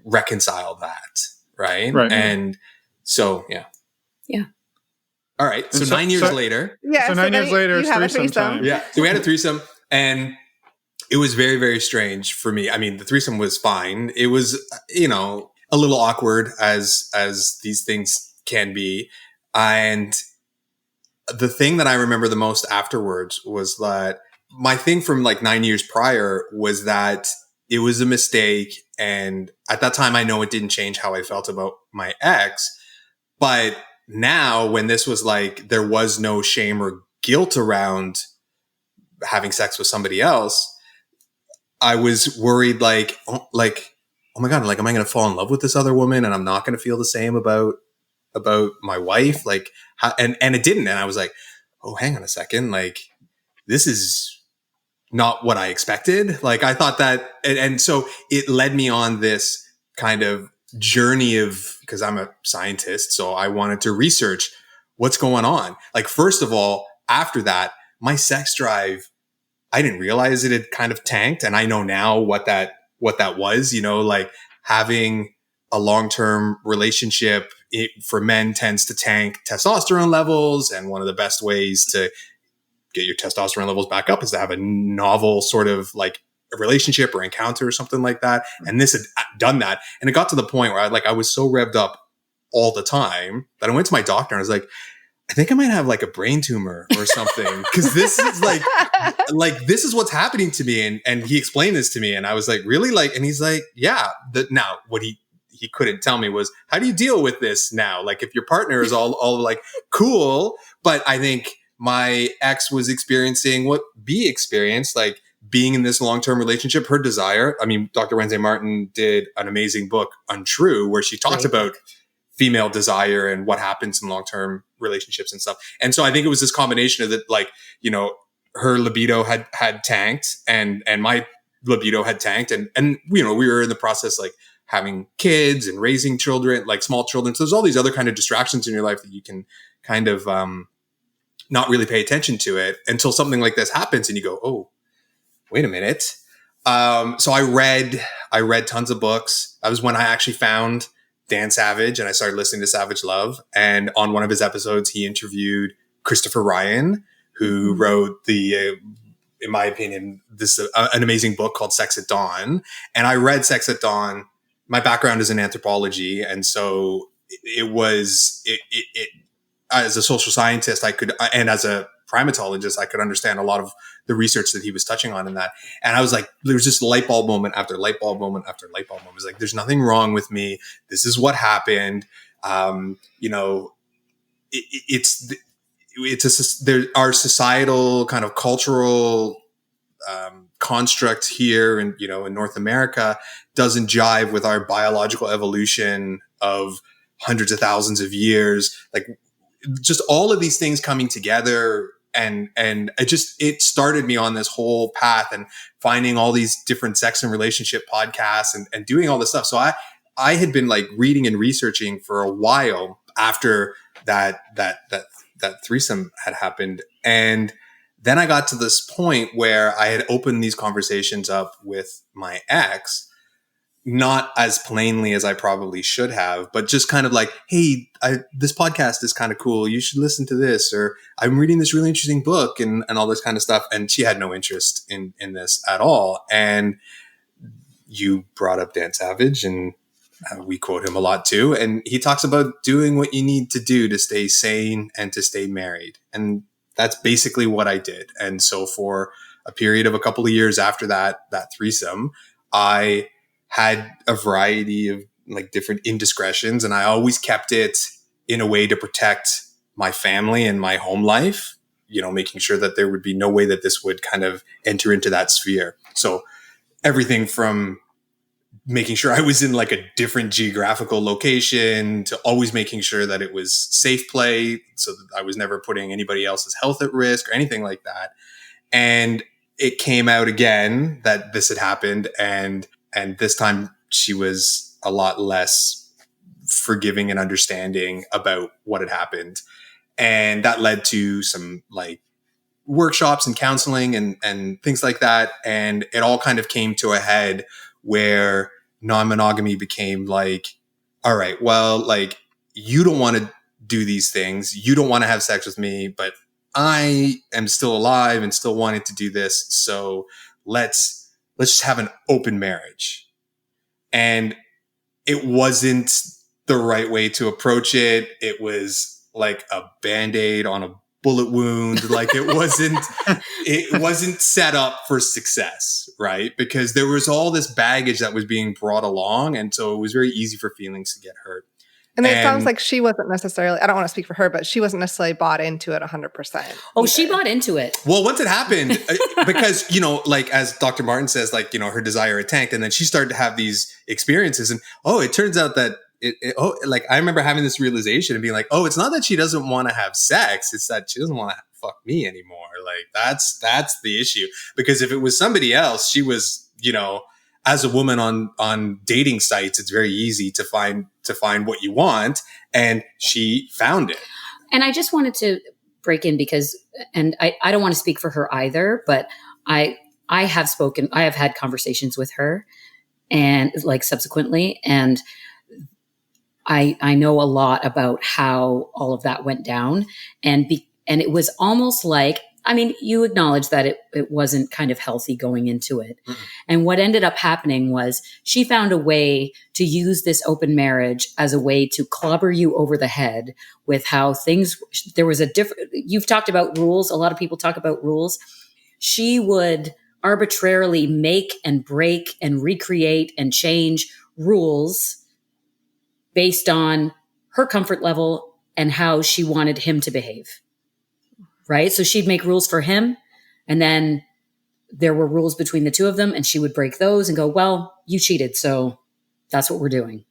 reconcile that. Right. And so, yeah. All right. So 9 years later. Yeah. So 9 years later, it's threesome time. Yeah. So we had a threesome and it was very, very strange for me. I mean, the threesome was fine. It was, a little awkward as these things can be. And the thing that I remember the most afterwards was that my thing from like 9 years prior was that it was a mistake. And at that time, I know it didn't change how I felt about my ex. But now when this was like, there was no shame or guilt around having sex with somebody else, I was worried like, oh my God, like, am I going to fall in love with this other woman? And I'm not going to feel the same about my wife? Like, and it didn't. And I was like, oh, hang on a second. Like, this is not what I expected. Like, I thought that, and so it led me on this kind of journey of, because I'm a scientist, so I wanted to research what's going on. Like, first of all, after that, my sex drive, I didn't realize it had kind of tanked. And I know now what that was, like having a long-term relationship for men tends to tank testosterone levels. And one of the best ways to get your testosterone levels back up is to have a novel sort of like a relationship or encounter or something like that. And this had done that. And it got to the point where I was so revved up all the time that I went to my doctor and I was like, I think I might have like a brain tumor or something. Cause this is like this is what's happening to me. And he explained this to me and I was like, really? And he's like, yeah. Now what he couldn't tell me was, how do you deal with this now? Like if your partner is all like cool, but I think my ex was experiencing what B experienced, like being in this long-term relationship, her desire. I mean, Dr. Wednesday Martin did an amazing book, Untrue, where she talks about female desire and what happens in long-term relationships and stuff. And so I think it was this combination of that, like, her libido had tanked and my libido had tanked. And, we were in the process, like having kids and raising children, like small children. So there's all these other kind of distractions in your life that you can kind of, not really pay attention to it until something like this happens and you go, oh, wait a minute. So I read tons of books. That was when I actually found Dan Savage and I started listening to Savage Love. And on one of his episodes, he interviewed Christopher Ryan, who wrote in my opinion, this an amazing book called Sex at Dawn. And I read Sex at Dawn. My background is in anthropology. And so it as a social scientist, and as a primatologist, I could understand a lot of the research that he was touching on in that. And I was like, there was just light bulb moment after light bulb moment after light bulb moment. I was like, there's nothing wrong with me. This is what happened. There our societal kind of cultural construct here in North America doesn't jive with our biological evolution of hundreds of thousands of years. Like, just all of these things coming together and it started me on this whole path and finding all these different sex and relationship podcasts and doing all this stuff. So I had been like reading and researching for a while after that threesome had happened. And then I got to this point where I had opened these conversations up with my ex, not as plainly as I probably should have, but just kind of like, hey, this podcast is kind of cool. You should listen to this, or I'm reading this really interesting book and all this kind of stuff. And she had no interest in this at all. And you brought up Dan Savage, and we quote him a lot too. And he talks about doing what you need to do to stay sane and to stay married. And that's basically what I did. And so for a period of a couple of years after that threesome, I had a variety of like different indiscretions, and I always kept it in a way to protect my family and my home life, you know, making sure that there would be no way that this would kind of enter into that sphere. So everything from making sure I was in like a different geographical location to always making sure that it was safe play, so that I was never putting anybody else's health at risk or anything like that. And it came out again that this had happened, and this time she was a lot less forgiving and understanding about what had happened. And that led to some like workshops and counseling and things like that. And it all kind of came to a head where non-monogamy became like, all right, well, like, you don't want to do these things. You don't want to have sex with me, but I am still alive and still wanting to do this. So let's just have an open marriage. And it wasn't the right way to approach it. It was like a Band-Aid on a bullet wound. Like it wasn't set up for success, right? Because there was all this baggage that was being brought along. And so it was very easy for feelings to get hurt. And it sounds like she wasn't necessarily, I don't want to speak for her, but she wasn't necessarily bought into it 100%. Oh, either. She bought into it. Well, once it happened, because, you know, like as Dr. Martin says, like, you know, her desire had tanked, and then she started to have these experiences, and it turns out that like I remember having this realization and being like, it's not that she doesn't want to have sex, it's that she doesn't want to fuck me anymore. Like that's the issue. Because if it was somebody else, she was, you know, as a woman on dating sites, it's very easy to find what you want, and she found it. And I just wanted to break in because, and I don't want to speak for her either, but I have had conversations with her, and like subsequently, and I know a lot about how all of that went down, and it was almost like, I mean, you acknowledge that it wasn't kind of healthy going into it. Mm-hmm. And what ended up happening was she found a way to use this open marriage as a way to clobber you over the head with how things, there was a different, you've talked about rules. A lot of people talk about rules. She would arbitrarily make and break and recreate and change rules based on her comfort level and how she wanted him to behave. Right? So she'd make rules for him, and then there were rules between the two of them, and she would break those and go, well, you cheated, so that's what we're doing.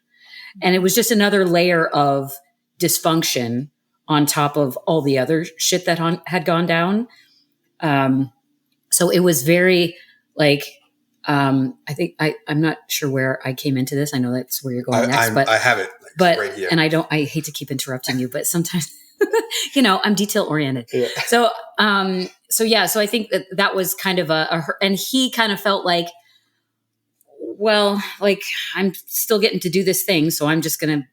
And it was just another layer of dysfunction on top of all the other shit that had gone down. So it was very like, I think I'm not sure where I came into this. I know that's where you're going next, but I have it right here. And I hate to keep interrupting you, but sometimes, you know, I'm detail oriented. Yeah. So I think that was kind of and he kind of felt like, well, like I'm still getting to do this thing. So I'm just going to,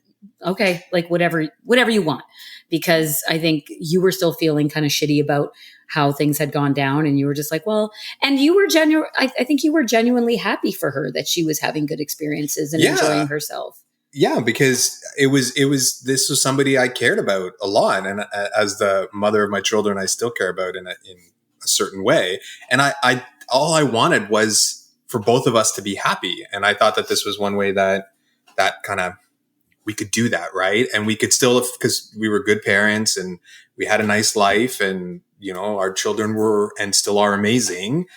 okay, like whatever you want, because I think you were still feeling kind of shitty about how things had gone down. And you were just like, well, and you were I think you were genuinely happy for her that she was having good experiences and enjoying herself. Yeah, because this was somebody I cared about a lot. And as the mother of my children, I still care about in a certain way. And I all I wanted was for both of us to be happy. And I thought that this was one way that kind of, we could do that. Right. And we could still, because we were good parents and we had a nice life, and, you know, our children were and still are amazing.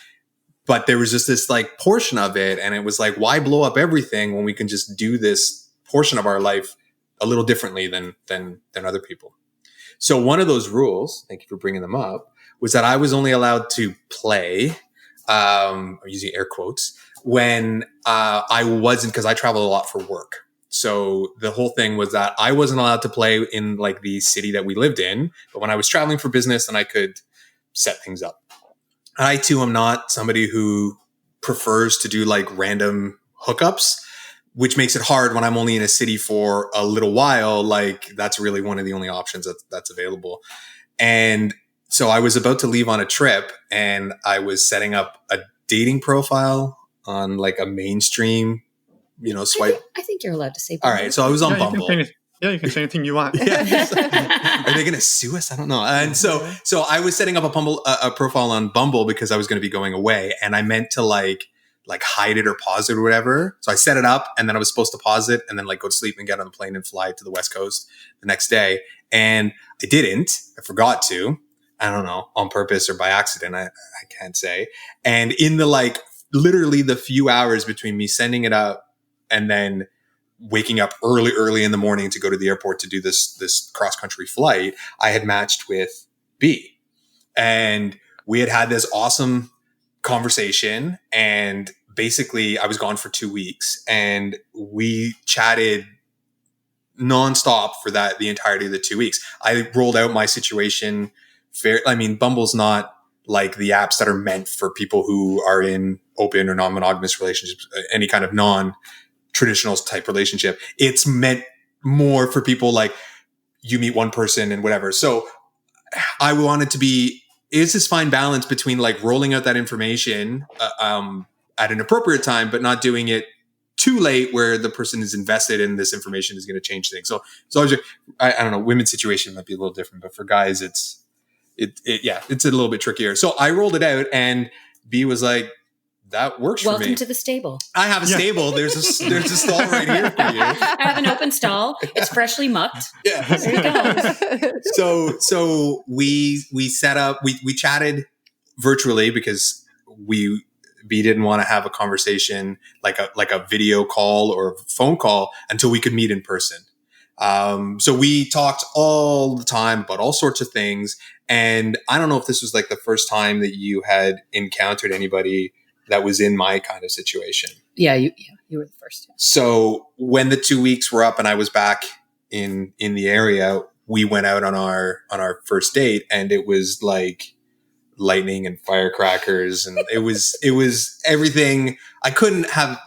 But there was just this like portion of it. And it was like, why blow up everything when we can just do this portion of our life a little differently than other people. So one of those rules, thank you for bringing them up, was that I was only allowed to play, I'm using air quotes, when I wasn't, because I traveled a lot for work. So the whole thing was that I wasn't allowed to play in like the city that we lived in, but when I was traveling for business, then I could set things up. I too am not somebody who prefers to do like random hookups. which makes it hard when I'm only in a city for a little while. Like that's really one of the only options that's available. And so I was about to leave on a trip, and I was setting up a dating profile on like a mainstream, swipe. I think you're allowed to say. All right. So I was on Bumble. You can say anything you want. Yeah. Are they going to sue us? I don't know. And so I was setting up a profile on Bumble because I was going to be going away, and I meant to like hide it or pause it or whatever. So I set it up, and then I was supposed to pause it and then like go to sleep and get on the plane and fly to the West Coast the next day. And I didn't. I forgot to. I don't know, on purpose or by accident. I can't say. And in the like literally the few hours between me sending it up and then waking up early in the morning to go to the airport to do this cross-country flight, I had matched with B. And we had this awesome conversation, and basically I was gone for 2 weeks, and we chatted nonstop for the entirety of the 2 weeks. I rolled out my situation. Bumble's not like the apps that are meant for people who are in open or non-monogamous relationships, any kind of non-traditional type relationship. It's meant more for people like you meet one person and whatever. So I wanted to is this fine balance between like rolling out that information at an appropriate time, but not doing it too late where the person is invested in this information is going to change things. So I don't know, women's situation might be a little different, but for guys, it's a little bit trickier. So I rolled it out, and B was like, that works for me. Welcome to the stable. I have a stable. There's a stall right here for you. I have an open stall. It's freshly mucked. Yeah. There you go. So we set up, we chatted virtually because B didn't want to have a conversation like a video call or phone call until we could meet in person. So we talked all the time about all sorts of things. And I don't know if this was like the first time that you had encountered anybody that was in my kind of situation. Yeah, you were the first. Yeah. So when the 2 weeks were up and I was back in the area, we went out on our first date, and it was like lightning and firecrackers, and it was everything. I couldn't have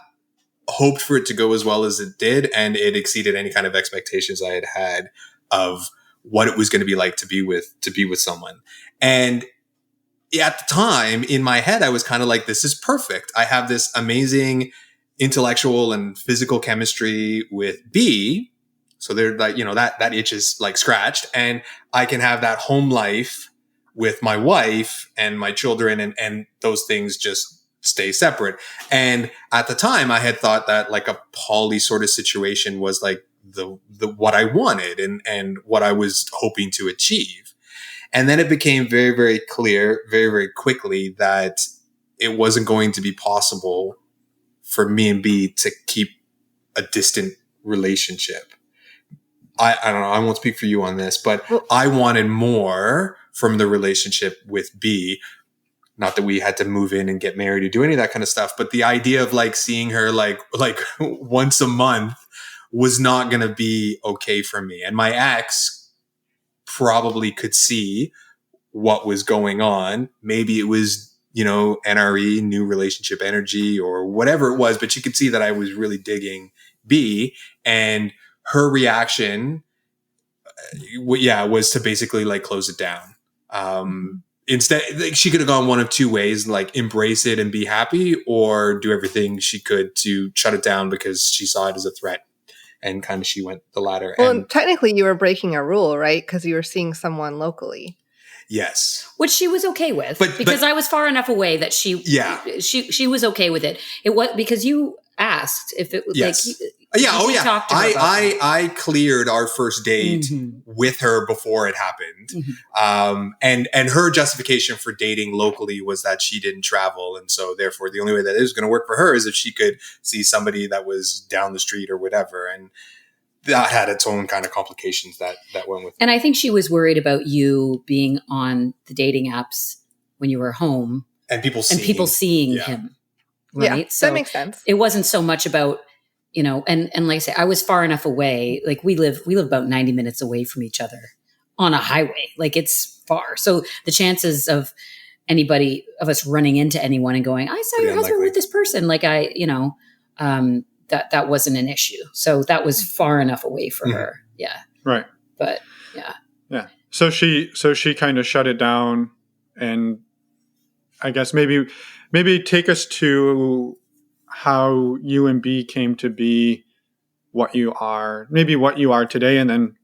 hoped for it to go as well as it did, and it exceeded any kind of expectations I had of what it was going to be like to be with someone. And at the time in my head, I was kind of like, this is perfect. I have this amazing intellectual and physical chemistry with B. So they're like, that itch is like scratched, and I can have that home life with my wife and my children, and those things just stay separate. And at the time I had thought that like a poly sort of situation was like the what I wanted and what I was hoping to achieve. And then it became very, very clear very, very quickly that it wasn't going to be possible for me and B to keep a distant relationship. I don't know. I won't speak for you on this, but I wanted more from the relationship with B. Not that we had to move in and get married or do any of that kind of stuff, but the idea of like seeing her like once a month was not going to be okay for me. And my ex probably could see what was going on. Maybe it was, NRE, new relationship energy, or whatever it was, but you could see that I was really digging B, and her reaction, was to basically like close it down. Instead, like, she could have gone one of two ways, like embrace it and be happy, or do everything she could to shut it down because she saw it as a threat. And kind of she went the latter. Well, and technically you were breaking a rule, right? Because you were seeing someone locally. Yes. Which she was okay with, because I was far enough away that she was okay with it. It was because you asked if it was like, talked to her about I cleared our first date with her before it happened. And her justification for dating locally was that she didn't travel. And so therefore the only way that it was going to work for her is if she could see somebody that was down the street or whatever. And that had its own kind of complications that went with it. And I think she was worried about you being on the dating apps when you were home and people seeing him. Right. Yeah, So that makes sense. It wasn't so much about, and like I say, I was far enough away. Like we live about 90 minutes away from each other on a highway. Like it's far. So the chances of anybody of us running into anyone and going, I saw your husband with this person. Like that wasn't an issue. So that was far enough away for her. Yeah. Right. But yeah. Yeah. So she kind of shut it down, and I guess maybe take us to how you and B came to be what you are today, and then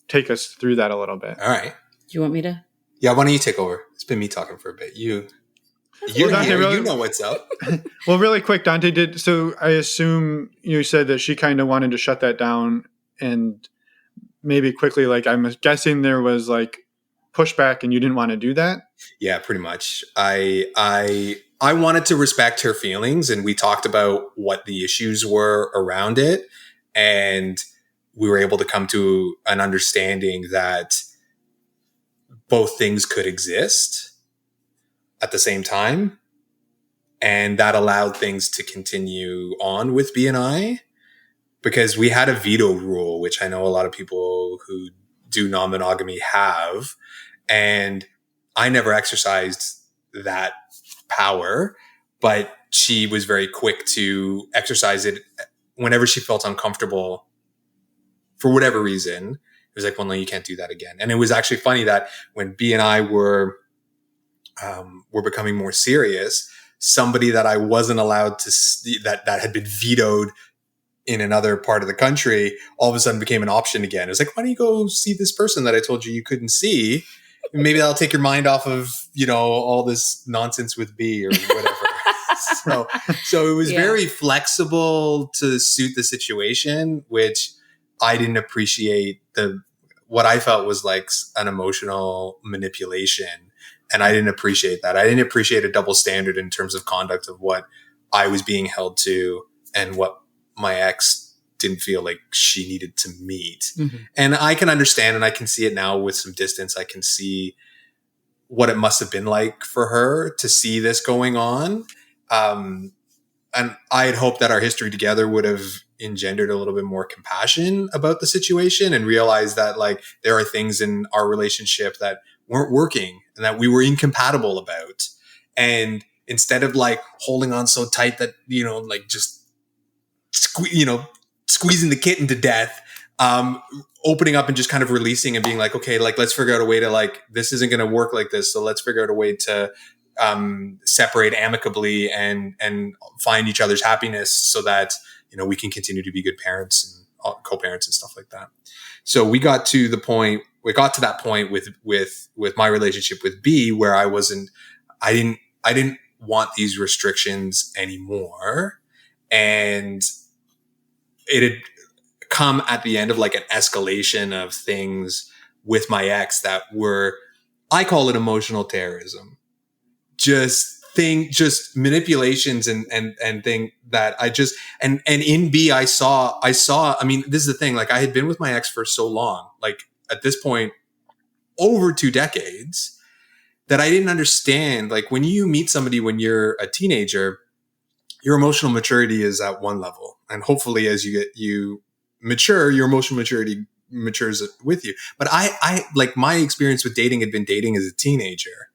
take us through that a little bit. All right. Do you want me to? Yeah, why don't you take over? It's been me talking for a bit. You're Dante, here, really, you know what's up. Well, really quick, Dante, so I assume you said that she kind of wanted to shut that down, and maybe quickly, like, I'm guessing there was like pushback and you didn't want to do that? Yeah, pretty much. I wanted to respect her feelings, and we talked about what the issues were around it, and we were able to come to an understanding that both things could exist at the same time, and that allowed things to continue on with B and I, because we had a veto rule, which I know a lot of people who do non-monogamy have, and I never exercised that power, but she was very quick to exercise it whenever she felt uncomfortable for whatever reason. It was like, well, no, you can't do that again. And it was actually funny that when B and I were becoming more serious, somebody that I wasn't allowed to see, that had been vetoed in another part of the country, all of a sudden became an option again. It was like, why don't you go see this person that I told you couldn't see? Maybe that'll take your mind off of, all this nonsense with B or whatever. So it was very flexible to suit the situation, which I didn't appreciate what I felt was like an emotional manipulation. And I didn't appreciate that. I didn't appreciate a double standard in terms of conduct of what I was being held to and what my ex didn't feel like she needed to meet. Mm-hmm. And I can understand, and I can see it now with some distance. I can see what it must have been like for her to see this going on. And I had hoped that our history together would have engendered a little bit more compassion about the situation and realized that like there are things in our relationship that weren't working and that we were incompatible about. And instead of like holding on so tight that, like just, squeezing the kitten to death, opening up and just kind of releasing and being like, okay, like, let's figure out a way to like, this isn't going to work like this. So let's figure out a way to separate amicably and find each other's happiness so that, we can continue to be good parents and co-parents and stuff like that. So we got to that point with my relationship with B, where I didn't want these restrictions anymore. And it had come at the end of like an escalation of things with my ex that were, I call it emotional terrorism. Just manipulations and thing that I just, and in B, I saw, I mean, this is the thing, like I had been with my ex for so long, like at this point, over 2 decades, that I didn't understand, like when you meet somebody when you're a teenager, your emotional maturity is at one level. And hopefully as you mature, your emotional maturity matures with you. But I like my experience with dating had been dating as a teenager.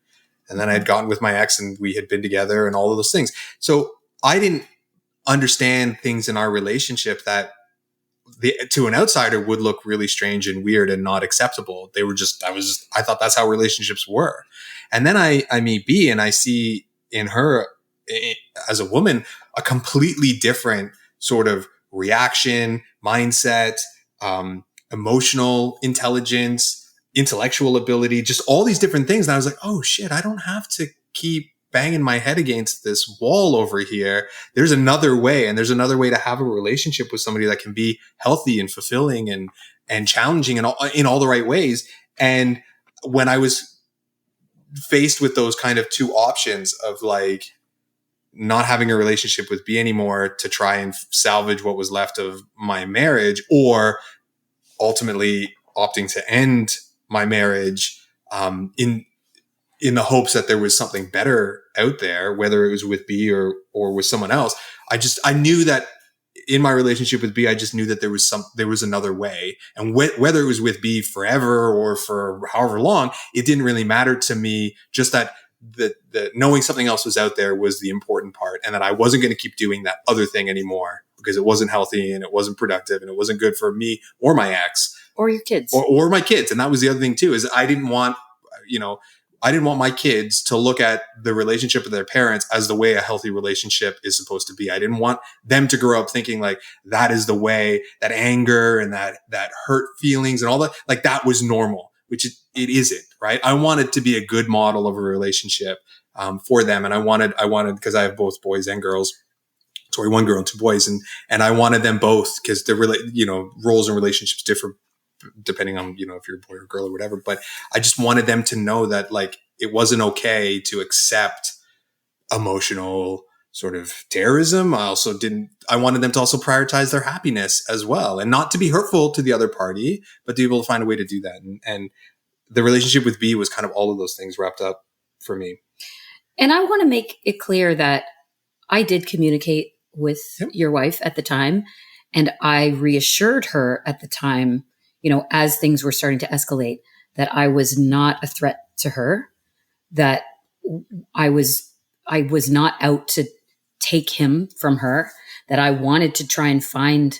And then I had gotten with my ex and we had been together and all of those things. So I didn't understand things in our relationship that to an outsider would look really strange and weird and not acceptable. They were I thought that's how relationships were. And then I meet B and I see in her as a woman, a completely different sort of reaction, mindset, emotional intelligence, intellectual ability, just all these different things. And I was like, oh shit, I don't have to keep banging my head against this wall over here. There's another way. And there's another way to have a relationship with somebody that can be healthy and fulfilling and challenging in all the right ways. And when I was faced with those kind of two options of like not having a relationship with B anymore to try and salvage what was left of my marriage, or ultimately opting to end my marriage in the hopes that there was something better out there, whether it was with B or with someone else. I knew that in my relationship with B, I just knew that there was another way. And whether it was with B forever or for however long, it didn't really matter to me. Just that the knowing something else was out there was the important part, and that I wasn't going to keep doing that other thing anymore because it wasn't healthy and it wasn't productive and it wasn't good for me or my ex or your kids or my kids. And that was the other thing too, is I didn't want my kids to look at the relationship with their parents as the way a healthy relationship is supposed to be. I didn't want them to grow up thinking like that is the way, that anger and that hurt feelings and all that, like that was normal, which it isn't, right? I wanted to be a good model of a relationship for them. And I wanted, because I have both boys and girls, sorry, one girl and two boys. And I wanted them both because the roles and relationships differ depending on, if you're a boy or girl or whatever. But I just wanted them to know that like it wasn't okay to accept emotional sort of terrorism. I wanted them to also prioritize their happiness as well and not to be hurtful to the other party, but to be able to find a way to do that. And the relationship with B was kind of all of those things wrapped up for me. And I want to make it clear that I did communicate with your wife at the time, and I reassured her at the time, as things were starting to escalate, that I was not a threat to her, that I was not out to take him from her, that I wanted to try and find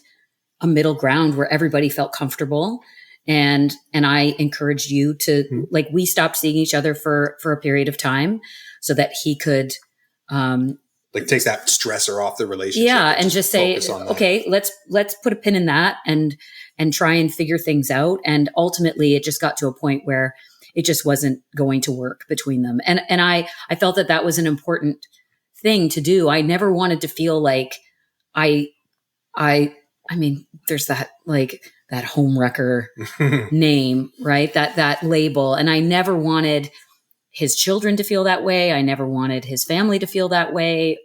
a middle ground where everybody felt comfortable. And I encouraged you to we stopped seeing each other for a period of time so that he could, take that stressor off the relationship. Yeah. And just say, okay, let's put a pin in that and try and figure things out. And ultimately it just got to a point where it just wasn't going to work between them. And I felt that was an important thing to do. I never wanted to feel like I mean, there's that homewrecker name, right? That label. And I never wanted his children to feel that way. I never wanted his family to feel that way,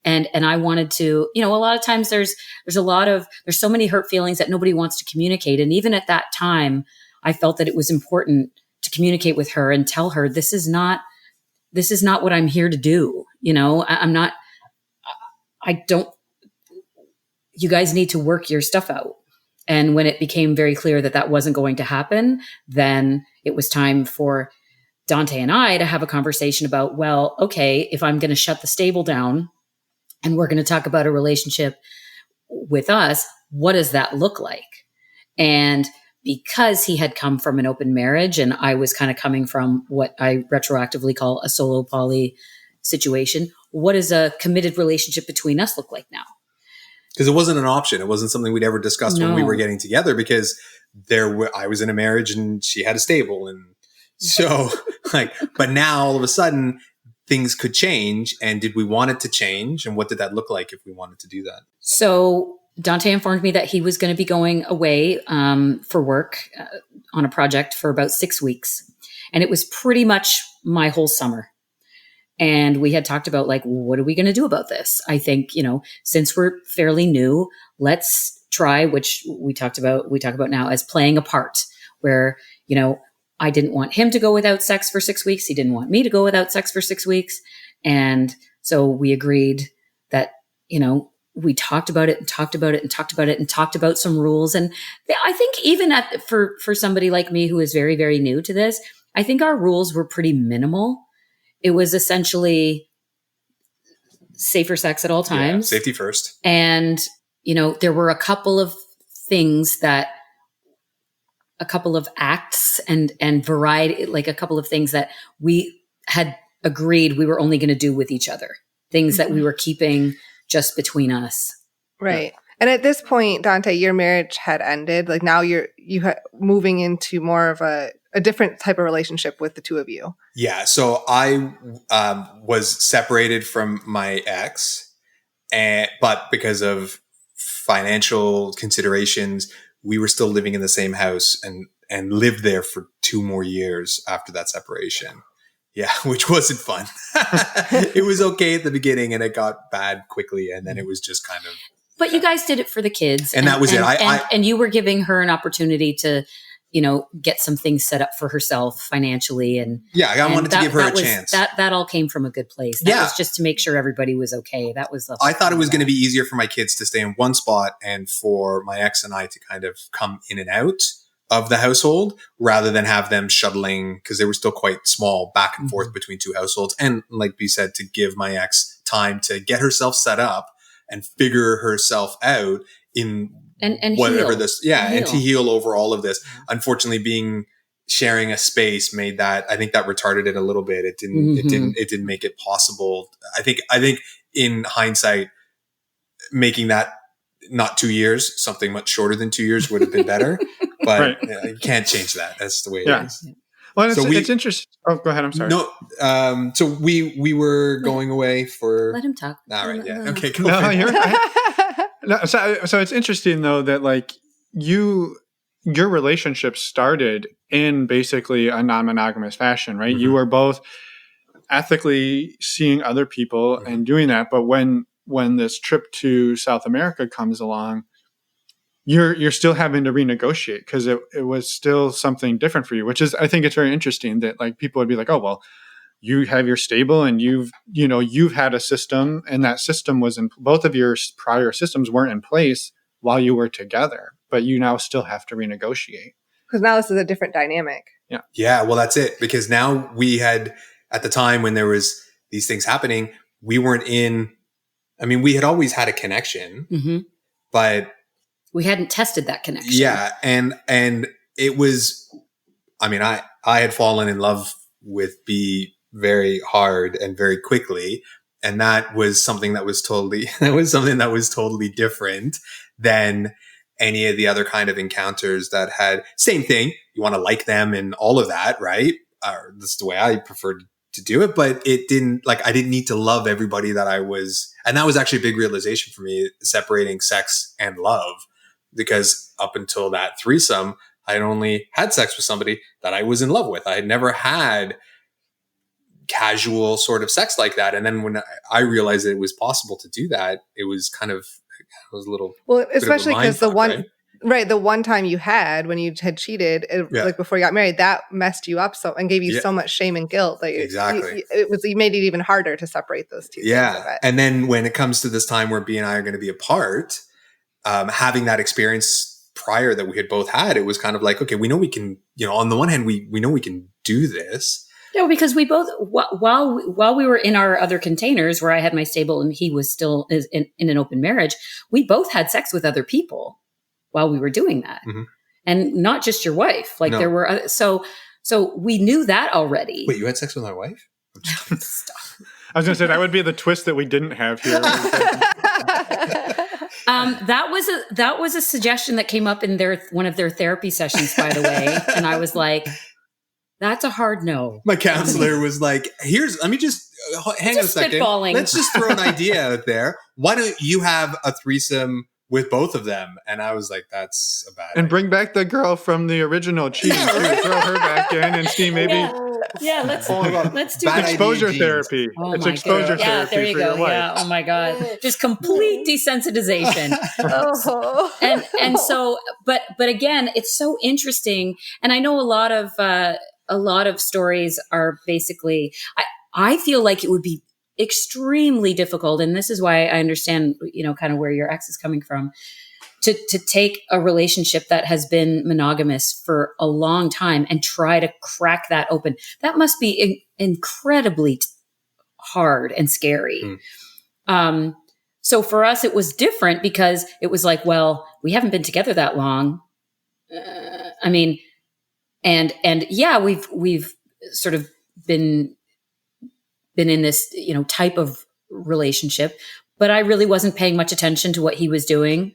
and I wanted to, a lot of times there's so many hurt feelings that nobody wants to communicate. And even at that time, I felt that it was important to communicate with her and tell her, this is not what I'm here to do. You guys need to work your stuff out. And when it became very clear that wasn't going to happen, then it was time for Dante and I to have a conversation about, well, okay, if I'm going to shut the stable down and we're going to talk about a relationship with us, what does that look like? And because he had come from an open marriage and I was kind of coming from what I retroactively call a solo poly situation, what does a committed relationship between us look like now? Because it wasn't an option. It wasn't something we'd ever discussed when we were getting together, because I was in a marriage and she had a stable. And so but now all of a sudden things could change. And did we want it to change? And what did that look like if we wanted to do that? So Dante informed me that he was going to be going away for work on a project for about 6 weeks. And it was pretty much my whole summer. And we had talked about what are we going to do about this? I think, since we're fairly new, let's try, which we talk about now as playing a part where, I didn't want him to go without sex for 6 weeks. He didn't want me to go without sex for 6 weeks. And so we agreed that, we talked about it and talked about it and talked about it and talked about some rules. And I think even for somebody like me who is very, very new to this, I think our rules were pretty minimal. It was essentially safer sex at all times. Yeah, safety first. And, there were a couple of acts and variety, a couple of things that we had agreed we were only going to do with each other. Things that we were keeping just between us. Right. Yeah. And at this point, Dante, your marriage had ended. Now you're moving into more of a different type of relationship with the two of you. Yeah. So I was separated from my ex, but because of financial considerations, we were still living in the same house and lived there for 2 more years after that separation. Yeah, which wasn't fun. It was okay at the beginning and it got bad quickly. And then it was just kind of. But you guys did it for the kids. And that was it. And you were giving her an opportunity to, get some things set up for herself financially. And I wanted to give her a chance. That all came from a good place. That was just to make sure everybody was okay. That was I thought it was going to be easier for my kids to stay in one spot and for my ex and I to kind of come in and out of the household rather than have them shuttling, because they were still quite small, back and forth between 2 households. And like B said, to give my ex time to get herself set up and figure herself out in and whatever heal. and to heal over all of this. Unfortunately, sharing a space made that, I think that retarded it a little bit. It didn't make it possible. I think in hindsight, making that not 2 years, something much shorter than 2 years would have been better, but you can't change that. That's the way it is. Well, it's interesting. Oh, go ahead. I'm sorry. No. So we were going away for. Let him talk. All right. Yeah. Okay. Go No, for it. you're right. No, so it's interesting though that like your relationship started in basically a non-monogamous fashion, right? You were both ethically seeing other people and doing that, but when this trip to South America comes along, you're still having to renegotiate because it was still something different for you, which is, I think it's very interesting that like people would be like, oh, well, you have your stable and you've had a system, and that system was in, both of your prior systems weren't in place while you were together, but you now still have to renegotiate. Because now this is a different dynamic. Yeah. Yeah. Well, that's it. Because now we had, at the time when there was these things happening, we weren't in, I mean, we had always had a connection, but we hadn't tested that connection. Yeah. And it was, I mean, I had fallen in love with B very hard and very quickly. And that was something that was totally different than any of the other kind of encounters that had same thing. You want to like them and all of that, right? That's the way I preferred to do it, but it didn't, like, I didn't need to love everybody that I was. And that was actually a big realization for me, separating sex and love, because up until that threesome, I had only had sex with somebody that I was in love with. I had never had casual sort of sex like that. And then when I realized that it was possible to do that, it was kind of, it was a little, well, especially because the one, right? The one time you had when you had cheated, like before you got married, that messed you up so and gave you so much shame and guilt. Like exactly, you made it even harder to separate those two. Yeah, and then when it comes to this time where B and I are going to be apart, having that experience prior that we had both had, it was kind of like, okay, we know we can. On the one hand, we know we can do this. No, because we both, while we were in our other containers where I had my stable and he was still in an open marriage, we both had sex with other people while we were doing that. And not just your wife. Like there were, so we knew that already. Wait, you had sex with my wife? Stop. I was going to say that would be the twist that we didn't have here. That was a suggestion that came up in one of their therapy sessions, by the way. And I was like, that's a hard no. My counselor was like, let me just hang on a second. Spitballing. Let's just throw an idea out there. Why don't you have a threesome with both of them? And I was like, that's a bad idea. And bring back the girl from the original cheating too. Throw her back in and see maybe. Yeah, let's do exposure therapy. Oh it's my exposure God. therapy. Yeah, there you for go. Your wife. Yeah. Oh my God. Just complete desensitization. And so, but again, it's so interesting. And I know a lot of stories are basically, I feel like it would be extremely difficult. And this is why I understand, kind of where your ex is coming from, to take a relationship that has been monogamous for a long time and try to crack that open. That must be incredibly hard and scary. So for us, it was different because it was like, well, we haven't been together that long. I mean, and yeah, we've sort of been in this, type of relationship, but I really wasn't paying much attention to what he was doing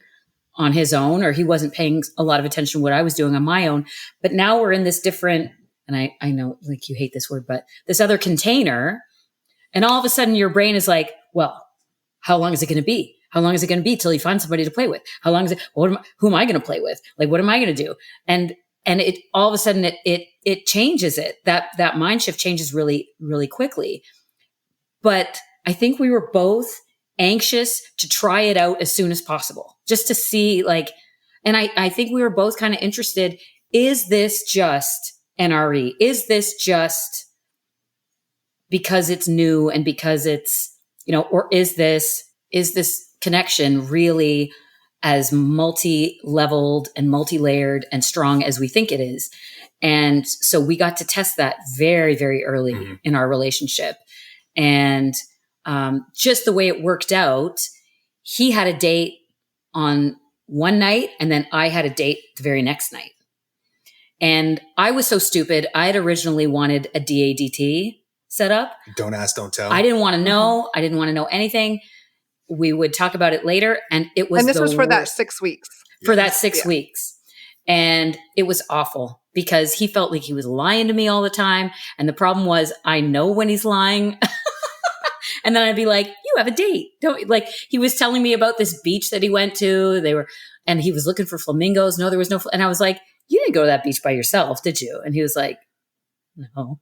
on his own, or he wasn't paying a lot of attention to what I was doing on my own. But now we're in this different, and I know like you hate this word, but this other container. And all of a sudden your brain is like, well, how long is it going to be? How long is it going to be till you find somebody to play with? How long is it? Who am I going to play with? Like, what am I going to do? And it all of a sudden it changes it. That mind shift changes really, really quickly. But I think we were both anxious to try it out as soon as possible, just to see and I think we were both kind of interested. Is this just NRE? Is this just because it's new and because it's, or is this connection really as multi-leveled and multi-layered and strong as we think it is? And so we got to test that very, very early in our relationship. And just the way it worked out, he had a date on one night, and then I had a date the very next night. And I was so stupid. I had originally wanted a DADT set up. Don't ask, don't tell. I didn't want to know. I didn't want to know anything. We would talk about it later. And it was, and this was for that 6 weeks. For that 6 weeks. And it was awful because he felt like he was lying to me all the time. And the problem was, I know when he's lying. And then I'd be like, you have a date. Don't, like, he was telling me about this beach that he went to. And he was looking for flamingos. No, there was no. And I was like, you didn't go to that beach by yourself, did you? And he was like, no.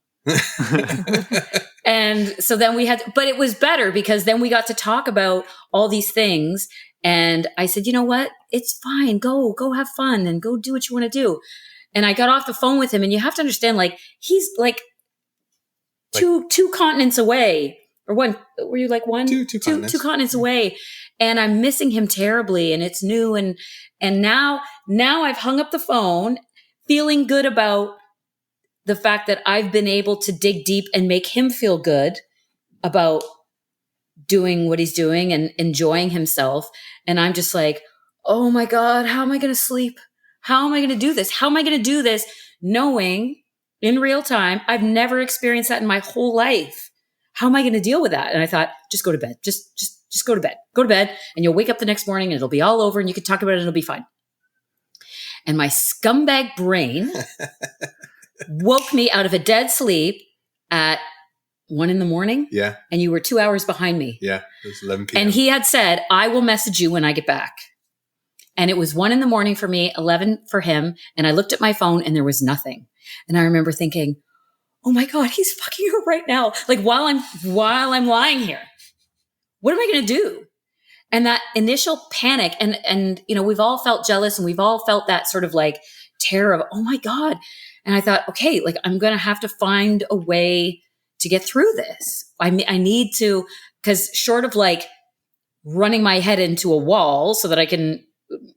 And so then but it was better because then we got to talk about all these things. And I said, you know what? It's fine. Go have fun and go do what you want to do. And I got off the phone with him, and you have to understand, like, he's like two continents away, or one. Were you like one? Two continents away. And I'm missing him terribly, and it's new. And now I've hung up the phone feeling good about the fact that I've been able to dig deep and make him feel good about doing what he's doing and enjoying himself. And I'm just like, oh my God, how am I going to sleep? How am I going to do this? How am I going to do this? Knowing in real time, I've never experienced that in my whole life. How am I going to deal with that? And I thought, just go to bed. Just go to bed. Go to bed, and you'll wake up the next morning and it'll be all over and you can talk about it and it'll be fine. And my scumbag brain woke me out of a dead sleep at 1 a.m. Yeah. And you were 2 hours behind me. Yeah. It was 11 p.m. And he had said, I will message you when I get back. And it was 1 a.m. for me, 11 for him. And I looked at my phone and there was nothing. And I remember thinking, oh my God, he's fucking her right now. Like while I'm lying here, what am I going to do? And that initial panic and, you know, we've all felt jealous and we've all felt that sort of like terror of, oh my God. And I thought, okay, like I'm going to have to find a way to get through this. I need to, because short of like running my head into a wall so that I can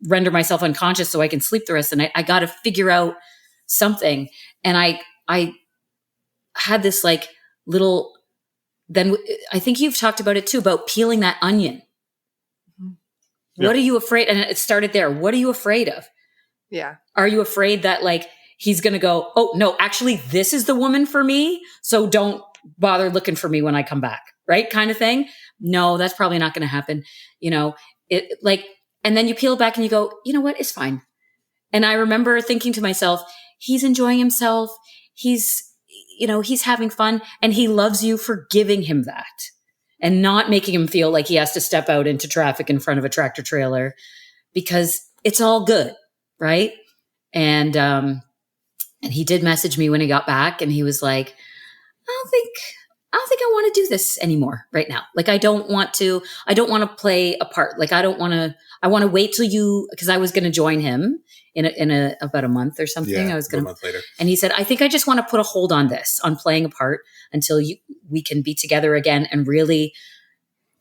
render myself unconscious so I can sleep the rest of the night, I got to figure out something. And I had this like little, then I think you've talked about it too, about peeling that onion. Yeah. What are you afraid? And it started there. What are you afraid of? Yeah. Are you afraid that like, he's going to go, oh no, actually this is the woman for me. So don't bother looking for me when I come back. Right. Kind of thing. No, that's probably not going to happen. You know, it like, and then you peel back and you go, you know what? It's fine. And I remember thinking to myself, he's enjoying himself. He's having fun, and he loves you for giving him that and not making him feel like he has to step out into traffic in front of a tractor trailer because it's all good. Right. And he did message me when he got back, and he was like, I don't think I want to do this anymore right now. Like, I don't want to play a part. Like, I want to wait till because I was going to join him in about a month or something. Yeah, I was going a month later. And he said, I think I just want to put a hold on this, on playing a part until we can be together again and really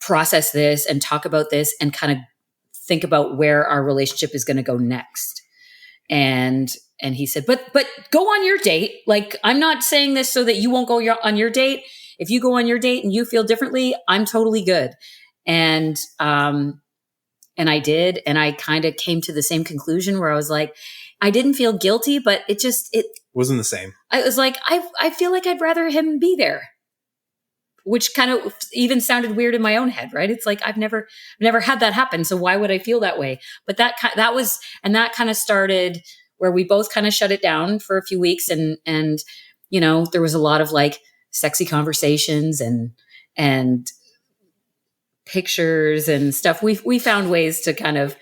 process this and talk about this and kind of think about where our relationship is going to go next. And he said, but go on your date. Like, I'm not saying this so that you won't go on your date. If you go on your date and you feel differently, I'm totally good. And I did. And I kind of came to the same conclusion where I was like, I didn't feel guilty, but it wasn't the same. I was like, I feel like I'd rather him be there, which kind of even sounded weird in my own head. Right. It's like, I've never had that happen. So why would I feel that way? But that kind of started where we both kind of shut it down for a few weeks. And, you know, there was a lot of like sexy conversations and pictures and stuff. We found ways to kind of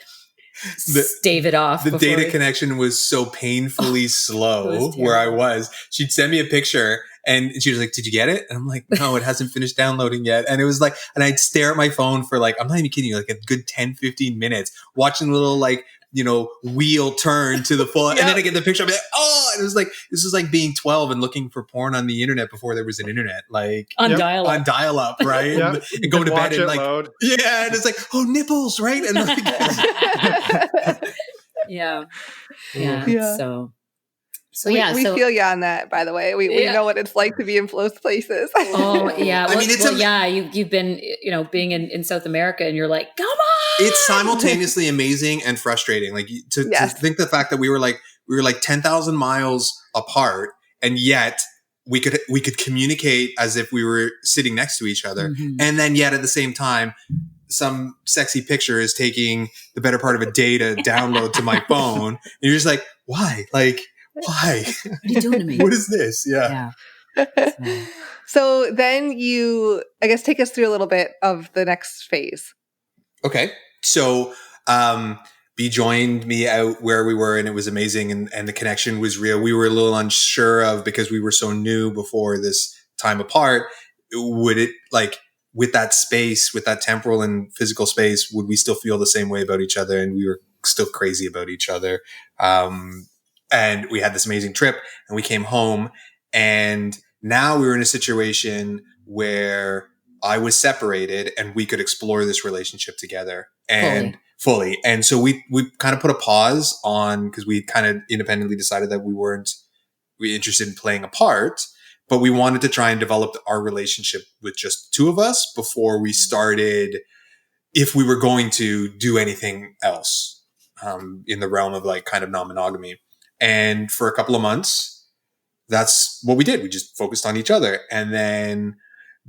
stave it off. The data connection was so painfully slow where I was. She'd send me a picture and she was like, did you get it? And I'm like, no, it hasn't finished downloading yet. And it was like, and I'd stare at my phone for like, I'm not even kidding you, like a good 10, 15 minutes watching the little like, you know, wheel turn to the full. Yep. And then I get the picture. I'm like, oh, and it was like, this was like being 12 and looking for porn on the internet before there was an internet, like on dial up, right? Yep. And going to bed and like, load. yeah. And it's like, oh, nipples, right? And like, yeah. So we feel you on that, by the way. We know what it's like to be in those places. Oh yeah. I mean, you've been, you know, being in South America and you're like, come it's simultaneously amazing and frustrating. Like to think the fact that we were like 10,000 miles apart, and yet we could communicate as if we were sitting next to each other. Mm-hmm. And then yet at the same time, some sexy picture is taking the better part of a day to download to my phone. And you're just like, why? Like, why? What are you doing to me? What is this? Yeah. So then you, I guess, take us through a little bit of the next phase. Okay. So, B joined me out where we were, and it was amazing. And the connection was real. We were a little unsure of, because we were so new before this time apart, would it, like, with that space, with that temporal and physical space, would we still feel the same way about each other? And we were still crazy about each other. And we had this amazing trip, and we came home, and now we were in a situation where I was separated and we could explore this relationship together and fully. And so we kind of put a pause on, because we kind of independently decided that we weren't interested in playing a part, but we wanted to try and develop our relationship with just two of us before we started, if we were going to do anything else in the realm of like kind of non-monogamy. And for a couple of months, that's what we did. We just focused on each other. And then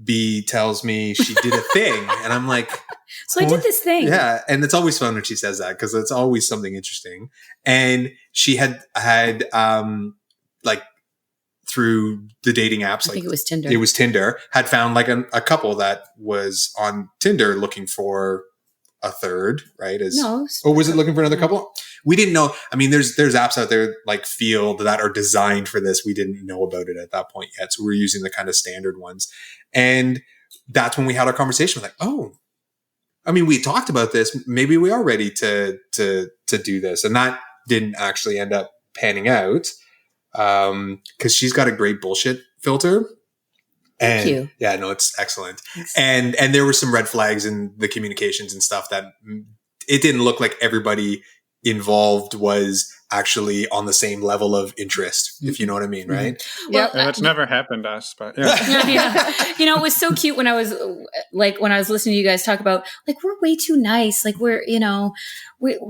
B tells me she did a thing. And I'm like, so I did this thing. Yeah. And it's always fun when she says that, because it's always something interesting. And she had like through the dating apps, I think it was Tinder. It was Tinder, had found like a couple that was on Tinder looking for a third, right? Or was it looking for another couple? We didn't know. I mean, there's apps out there like Field that are designed for this. We didn't know about it at that point yet. So we're using the kind of standard ones. And that's when we had our conversation. We're like, oh, I mean, we talked about this. Maybe we are ready to do this. And that didn't actually end up panning out. Cause she's got a great bullshit filter. And thank you. Yeah, no, it's excellent. And there were some red flags in the communications and stuff that it didn't look like everybody involved was actually on the same level of interest, if you know what I mean, right? Well, that's never happened to us, but yeah. Yeah. You know, it was so cute when I was listening to you guys talk about, like, we're way too nice. Like, we're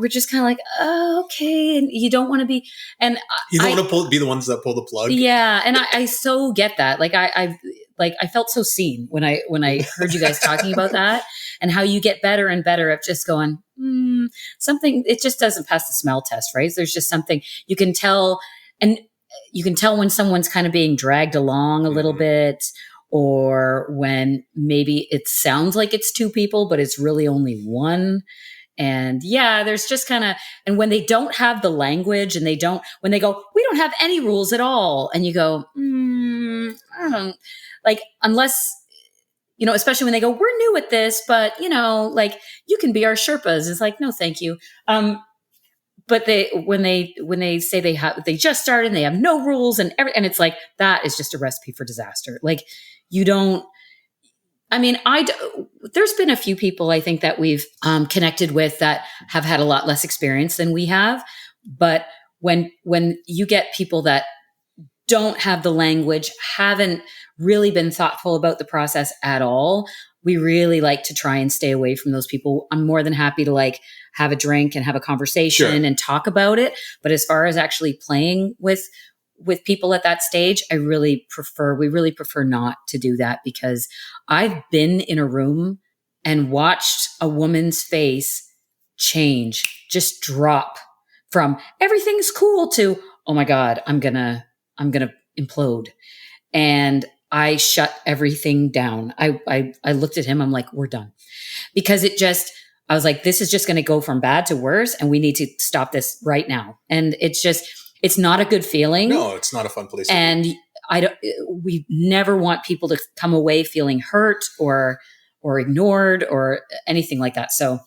just kind of like, oh, okay. And you don't want to be, and you don't want to be the ones that pull the plug. Yeah. And I so get that. Like, I felt so seen when I heard you guys talking about that, and how you get better and better at just going, something, it just doesn't pass the smell test, right? There's just something you can tell, and you can tell when someone's kind of being dragged along a little bit, or when maybe it sounds like it's two people, but it's really only one. And yeah, there's just kind of, and when they don't have the language, and when they go, we don't have any rules at all. And you go, I don't, like, unless, especially when they go, we're new at this, but like, you can be our Sherpas. It's like, no, thank you. But when they say they just started and they have no rules and it's like, that is just a recipe for disaster. Like, you don't, I mean, there's been a few people I think that we've connected with that have had a lot less experience than we have. But when you get people that don't have the language, haven't really been thoughtful about the process at all, we really like to try and stay away from those people. I'm more than happy to like have a drink and have a conversation and talk about it. But as far as actually playing with people at that stage, we really prefer not to do that, because I've been in a room and watched a woman's face change, just drop from everything's cool to, oh my God, I'm gonna implode. And I shut everything down. I looked at him. I'm like, we're done. Because I was like, this is just going to go from bad to worse, and we need to stop this right now. And it's not a good feeling. No, it's not a fun place. And we never want people to come away feeling hurt or ignored or anything like that. So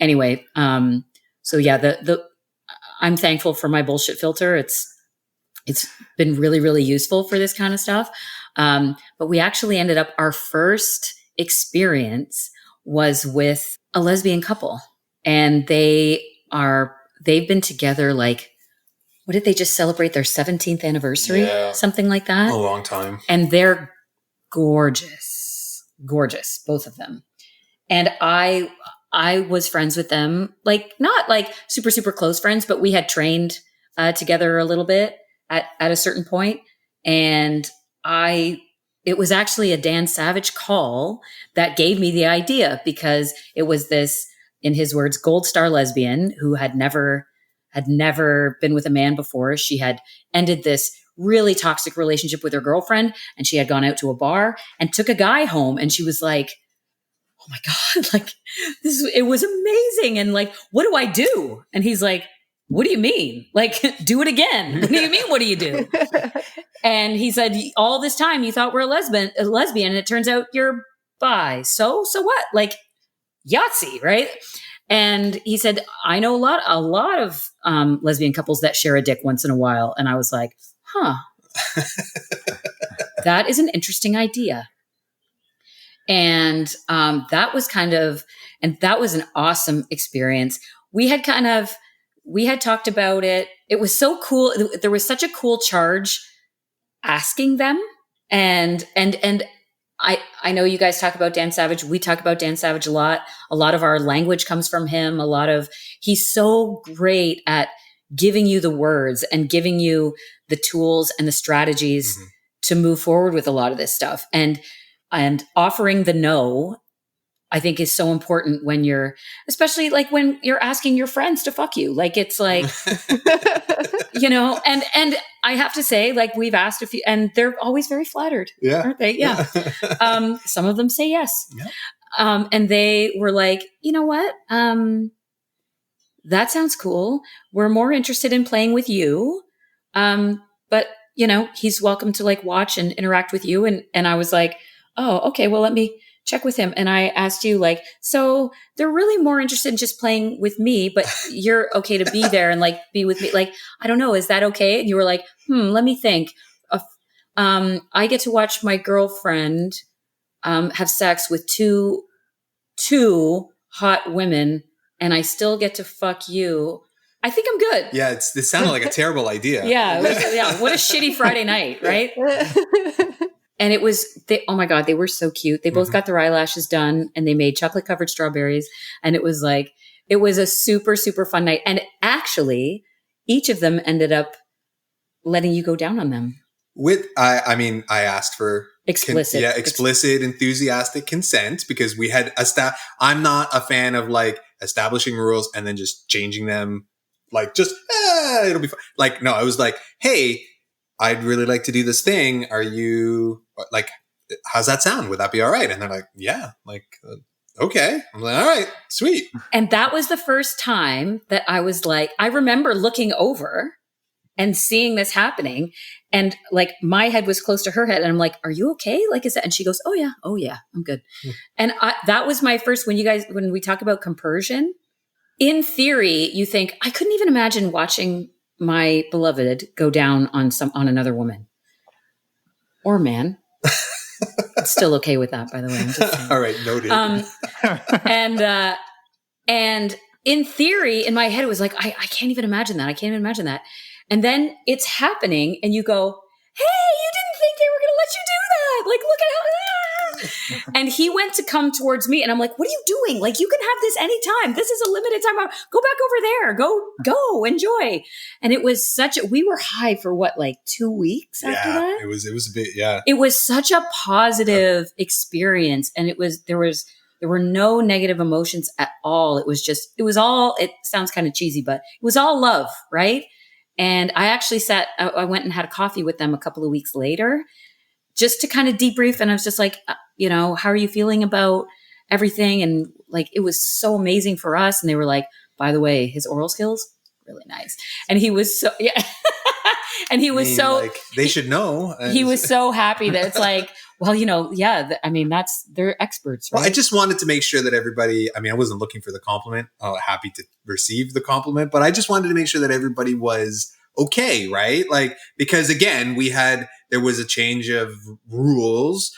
anyway, so yeah, I'm thankful for my bullshit filter. It's been really, really useful for this kind of stuff. But we actually ended up, our first experience was with a lesbian couple, and they've been together, like, what did they just celebrate, their 17th anniversary? Yeah. Something like that. A long time. And they're gorgeous, both of them. And I I was friends with them, like not like super, super close friends, but we had trained together a little bit at a certain point. And it was actually a Dan Savage call that gave me the idea, because it was this, in his words, gold star lesbian who had never been with a man before. She had ended this really toxic relationship with her girlfriend, and she had gone out to a bar and took a guy home. And she was like, oh my God, like it was amazing. And like, what do I do? And he's like, what do you mean? Like, do it again. What do you mean? What do you do? And he said, all this time you thought we're a lesbian, and it turns out you're bi. So what? Like, Yahtzee, right? And he said, I know a lot of lesbian couples that share a dick once in a while. And I was like, huh, that is an interesting idea. And that was an awesome experience. We had talked about it. It was so cool. There was such a cool charge asking them. And I know you guys talk about Dan Savage. We talk about Dan Savage a lot. A lot of our language comes from him. He's so great at giving you the words and giving you the tools and the strategies to move forward with a lot of this stuff. And offering the no, I think, is so important when especially like when you're asking your friends to fuck you. Like, it's like, and I have to say, like, we've asked a few, and they're always very flattered, aren't they? Yeah. Some of them say yes. Yeah. And they were like, you know what? That sounds cool. We're more interested in playing with you. But he's welcome to like watch and interact with you. And I was like, oh, okay, well, let me check with him. And I asked you, like, so they're really more interested in just playing with me, but you're okay to be there and like be with me. Like, I don't know, is that okay? And you were like, let me think. I get to watch my girlfriend have sex with two hot women, and I still get to fuck you. I think I'm good. Yeah, this sounded like a terrible idea. Yeah, what a shitty Friday night, right? And it was, oh my God, they were so cute. They both got their eyelashes done, and they made chocolate covered strawberries. And it was a super, super fun night. And actually, each of them ended up letting you go down on them. I asked for explicit, enthusiastic consent, because we had I'm not a fan of like establishing rules and then just changing them. Like, just, it'll be fun. Like, no, I was like, hey, I'd really like to do this thing. Are you like, how's that sound? Would that be all right? And they're like, yeah, like, okay. I'm like, all right, sweet. And that was the first time that I was like, I remember looking over and seeing this happening. And like, my head was close to her head. And I'm like, are you okay? Like, is that? And she goes, oh yeah, I'm good. And that was my first, when we talk about compersion, in theory, you think, I couldn't even imagine watching my beloved go down on another woman or man. It's still okay with that, by the way. I'm just saying. All right, noted. And in theory, in my head, it was like, I can't even imagine that. I can't even imagine that. And then it's happening, and you go, hey, you didn't think they were going to let you do that. Like, look at how. And he went to come towards me, and I'm like, what are you doing? Like, you can have this anytime. This is a limited time. Go back over there. Go, enjoy. And it was we were high for like 2 weeks after that? It was a bit, yeah. It was such a positive experience. And there were no negative emotions at all. It sounds kind of cheesy, but it was all love, right? And I actually I went and had a coffee with them a couple of weeks later, just to kind of debrief. And I was just like, how are you feeling about everything? And like, it was so amazing for us. And they were like, by the way, his oral skills, really nice. And he was so, yeah. And he was they should know. He was so happy that it's like, well, they're experts, right? Well, I just wanted to make sure that everybody, I wasn't looking for the compliment. Happy to receive the compliment, but I just wanted to make sure that everybody was okay, right? Like, because again, there was a change of rules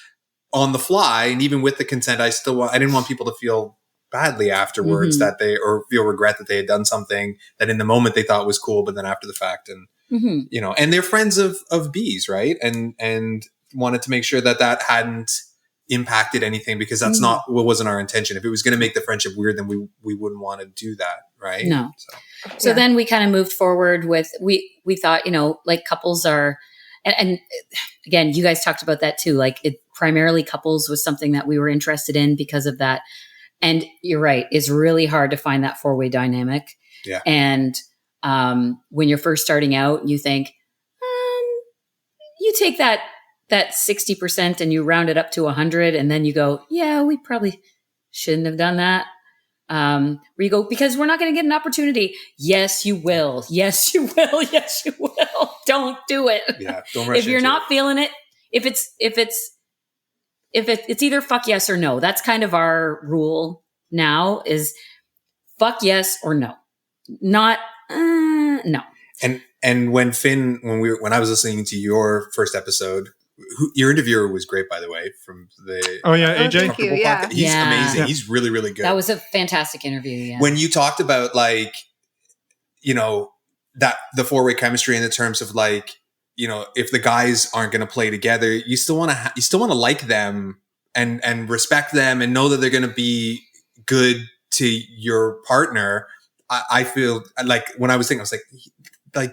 on the fly, and even with the consent, I didn't want people to feel badly afterwards that or feel regret that they had done something that in the moment they thought was cool, but then after the fact, and and they're friends of bees, right? And wanted to make sure that hadn't impacted anything, because that's not what wasn't our intention. If it was going to make the friendship weird, then we wouldn't want to do that, right? No. So then we kind of moved forward with, we thought, like couples are, and again, you guys talked about that too. Like primarily couples was something that we were interested in because of that. And you're right. It's really hard to find that 4-way dynamic. Yeah. And when you're first starting out, you think, you take that 60% and you round it up to 100, and then you go, yeah, we probably shouldn't have done that. Where you go, because we're not going to get an opportunity. Yes, you will. Yes, you will. Yes, you will. Don't do it. Yeah. Don't rush if you're into not feeling it, if it's either fuck yes or no. That's kind of our rule now, is fuck yes or no. Not no. And when I was listening to your first episode, your interviewer was great, by the way, from the AJ. Thank you. Yeah. He's amazing. Yeah. He's really, really good. That was a fantastic interview. Yeah. When you talked about that the 4-way chemistry in the terms of if the guys aren't going to play together, you still want to like them and respect them and know that they're going to be good to your partner. I feel like when I was thinking, I was like,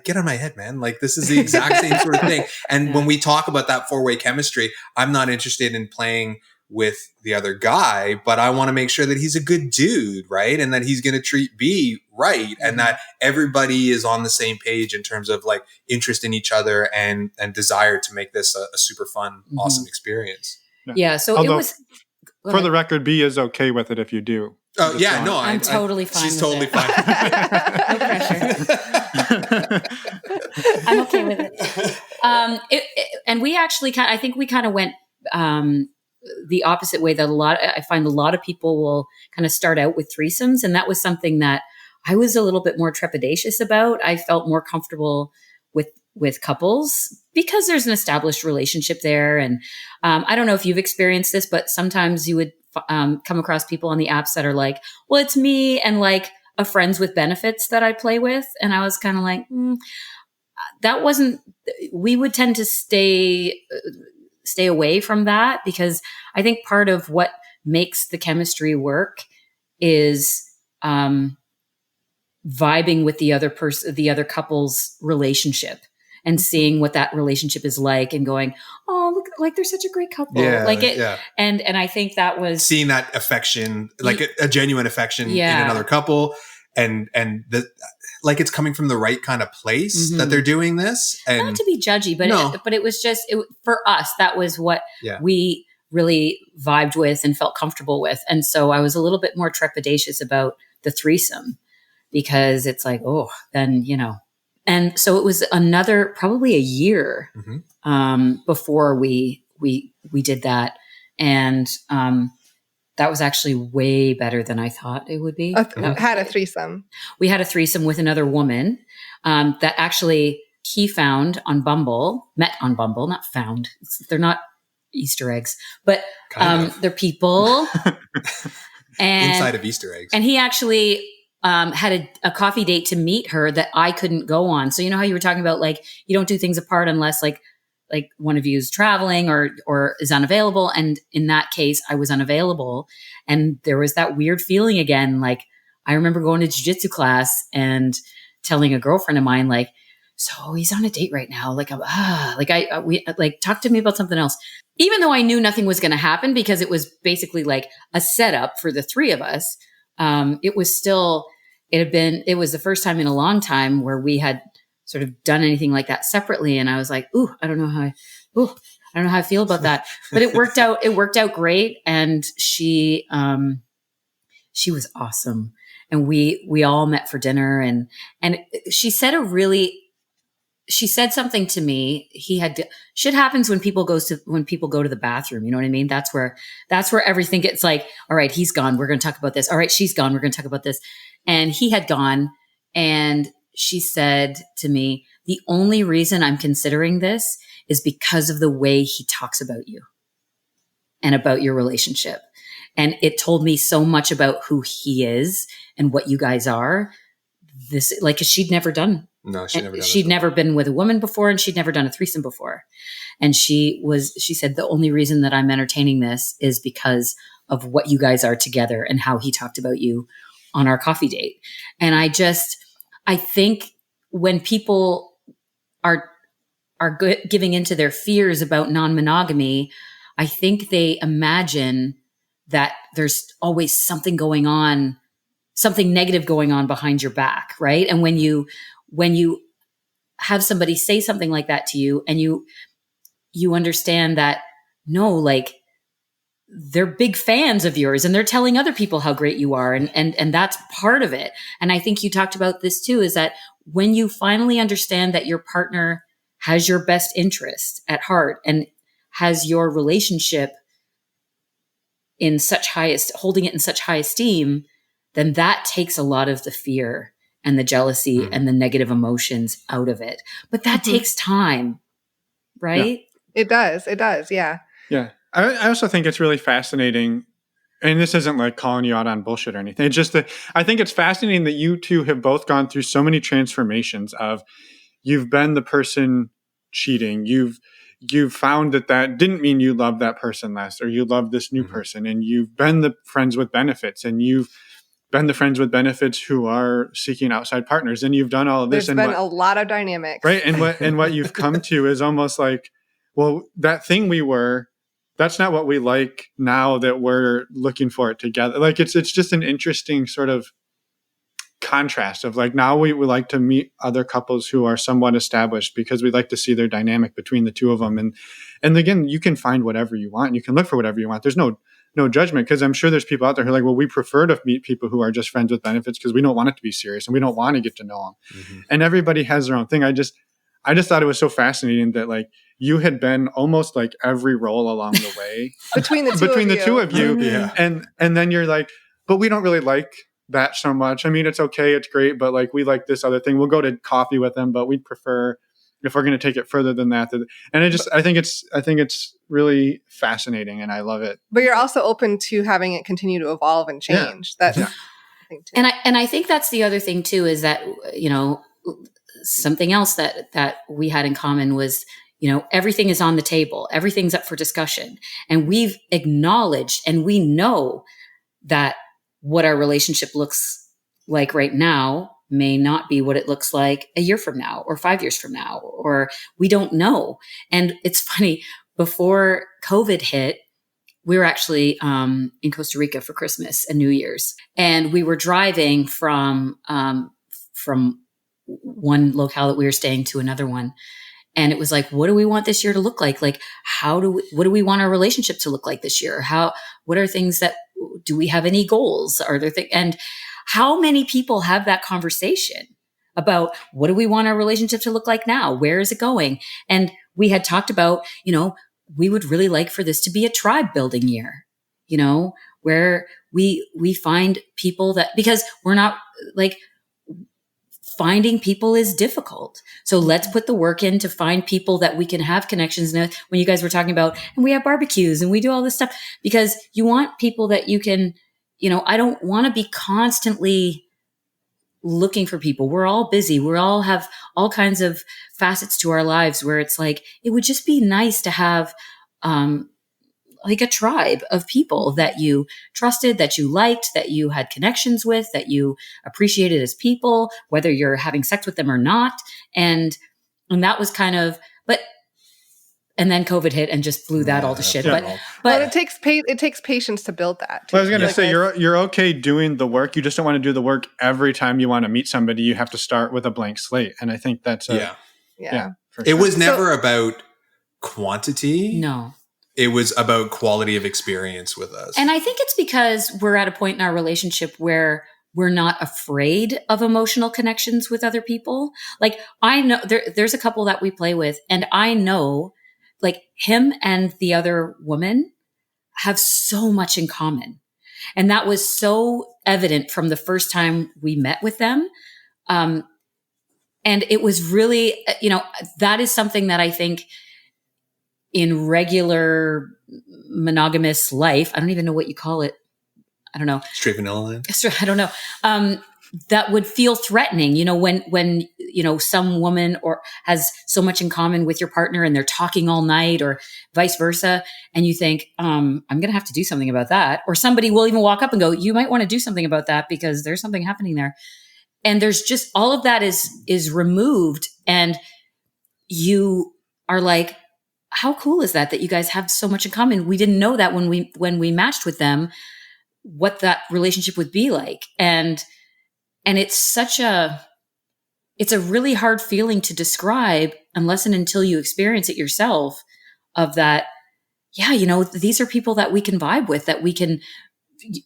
get out of my head, man. Like, this is the exact same sort of thing. And when we talk about that 4-way chemistry, I'm not interested in playing with the other guy, but I want to make sure that he's a good dude, right? And that he's going to treat B right. And that everybody is on the same page in terms of like interest in each other and desire to make this a super fun, awesome experience. Yeah. So Although, it was, for the record, B is okay with it if you do. Oh yeah, no, I'm totally fine. She's with totally it. fine. No pressure. I'm okay with it. And we actually I think we kind of went the opposite way that I find a lot of people will kind of start out with threesomes, and that was something that I was a little bit more trepidatious about. I felt more comfortable with couples because there's an established relationship there, and I don't know if you've experienced this, but sometimes you would come across people on the apps that are like, well, it's me and like a friends with benefits that I play with. And I was kind of like, that wasn't, we would tend to stay away from that, because I think part of what makes the chemistry work is vibing with the other person, the other couple's relationship, and seeing what that relationship is like and going, oh, look, like they're such a great couple. Yeah, like it. Yeah. And I think that was seeing that affection, like a genuine affection in another couple, and like it's coming from the right kind of place that they're doing this. And not to be judgy, but it was just, for us, that was what we really vibed with and felt comfortable with. And so I was a little bit more trepidatious about the threesome, because it's like, oh, then, and so it was probably a year before we did that. And that was actually way better than I thought it would be. Had a threesome. We had a threesome with another woman that actually he met on Bumble, not found. They're not Easter eggs, but they're people. And inside of Easter eggs. And he actually had a coffee date to meet her that I couldn't go on. So you know how you were talking about, like, you don't do things apart unless like one of you is traveling or is unavailable. And in that case, I was unavailable. And there was that weird feeling again. Like, I remember going to jiu-jitsu class and telling a girlfriend of mine, like, so he's on a date right now. Like, talk to me about something else. Even though I knew nothing was going to happen, because it was basically like a setup for the three of us. It was the first time in a long time where we had sort of done anything like that separately. And I was like, I don't know how I feel about that, but it worked out great. And she was awesome. And we all met for dinner, and she said something to me. Shit happens when people go to the bathroom. You know what I mean? That's where everything gets like, all right, he's gone. We're going to talk about this. All right, she's gone. We're going to talk about this. And he had gone, and she said to me, the only reason I'm considering this is because of the way he talks about you and about your relationship. And it told me so much about who he is and what you guys are. This, like, she'd never done No, she'd never been with a woman before, and she'd never done a threesome before. And she said, the only reason that I'm entertaining this is because of what you guys are together and how he talked about you on our coffee date. And I think when people are giving into their fears about non-monogamy, I think they imagine that there's always something going on, something negative going on behind your back, right? And when you have somebody say something like that to you, and you understand that, no, like, they're big fans of yours and they're telling other people how great you are. And that's part of it. And I think you talked about this too, is that when you finally understand that your partner has your best interest at heart and has your relationship holding it in such high esteem, then that takes a lot of the fear and the jealousy and the negative emotions out of it. But that takes time, right? Yeah. It does. Yeah. Yeah. I also think it's really fascinating, and this isn't like calling you out on bullshit or anything. It's just that I think it's fascinating that you two have both gone through so many transformations of, you've been the person cheating. You've found that didn't mean you loved that person less, or you love this new person, and you've been the friends with benefits, and you've been the friends with benefits who are seeking outside partners, and you've done all of this. There's been a lot of dynamics. Right. And what you've come to is almost like, well, that thing we were, that's not what we like now that we're looking for it together. Like it's just an interesting sort of contrast of like, now we like to meet other couples who are somewhat established because we'd like to see their dynamic between the two of them. And again, you can find whatever you want and you can look for whatever you want. There's no judgment, because I'm sure there's people out there who are like, well, we prefer to meet people who are just friends with benefits because we don't want it to be serious and we don't want to get to know them. And everybody has their own thing. I just thought it was so fascinating that like you had been almost like every role along the way between the two of you. Yeah. And then you're like, but we don't really like that so much. I mean, it's okay, it's great, but like we like this other thing. We'll go to coffee with them, but we'd prefer, if we're going to take it further than that. And I think it's really fascinating, and I love it. But you're also open to having it continue to evolve and change. That's I think too. And I think that's the other thing too, is that, you know, something else that we had in common was, you know, everything is on the table. Everything's up for discussion. And we've acknowledged, and we know that what our relationship looks like right now may not be what it looks like a year from now or 5 years from now, or we don't know. And it's funny, before COVID hit, we were actually in Costa Rica for Christmas and New Year's. And we were driving from one locale that we were staying to another one. And it was like, what do we want this year to look like? Like, what do we want our relationship to look like this year? What are things do we have any goals? Are there things? And how many people have that conversation about what do we want our relationship to look like now? Where is it going? And we had talked about, you know, we would really like for this to be a tribe building year, you know, where we find people that, because we're not like, finding people is difficult. So let's put the work in to find people that we can have connections with. When you guys were talking about, and we have barbecues and we do all this stuff, because you want people that you can, you know, I don't want to be constantly looking for people. We're all busy. We all have all kinds of facets to our lives where it's like, it would just be nice to have, like a tribe of people that you trusted, that you liked, that you had connections with, that you appreciated as people, whether you're having sex with them or not. And that was kind of, and then COVID hit and just blew that all to shit. Yeah. But it takes patience to build that. Well, I was going to say, you're okay doing the work. You just don't want to do the work every time you want to meet somebody. You have to start with a blank slate. And I think that's yeah. For It sure. was never about quantity. No. It was about quality of experience with us. And I think it's because we're at a point in our relationship where we're not afraid of emotional connections with other people. Like, I know there's a couple that we play with, and I know like him and the other woman have so much in common. And that was so evident from the first time we met with them. And it was really, you know, that is something that I think in regular monogamous life, I don't even know what you call it. I don't know. Straight vanilla line? I don't know. that would feel threatening, when some woman or has so much in common with your partner and they're talking all night or vice versa. And you think, I'm going to have to do something about that. Or somebody will even walk up and go, you might want to do something about that because there's something happening there. And there's just all of that is removed. And you are like, how cool is that you guys have so much in common? We didn't know that when we matched with them, what that relationship would be like. And it's it's a really hard feeling to describe unless and until you experience it yourself, of that. Yeah. These are people that we can vibe with, that we can,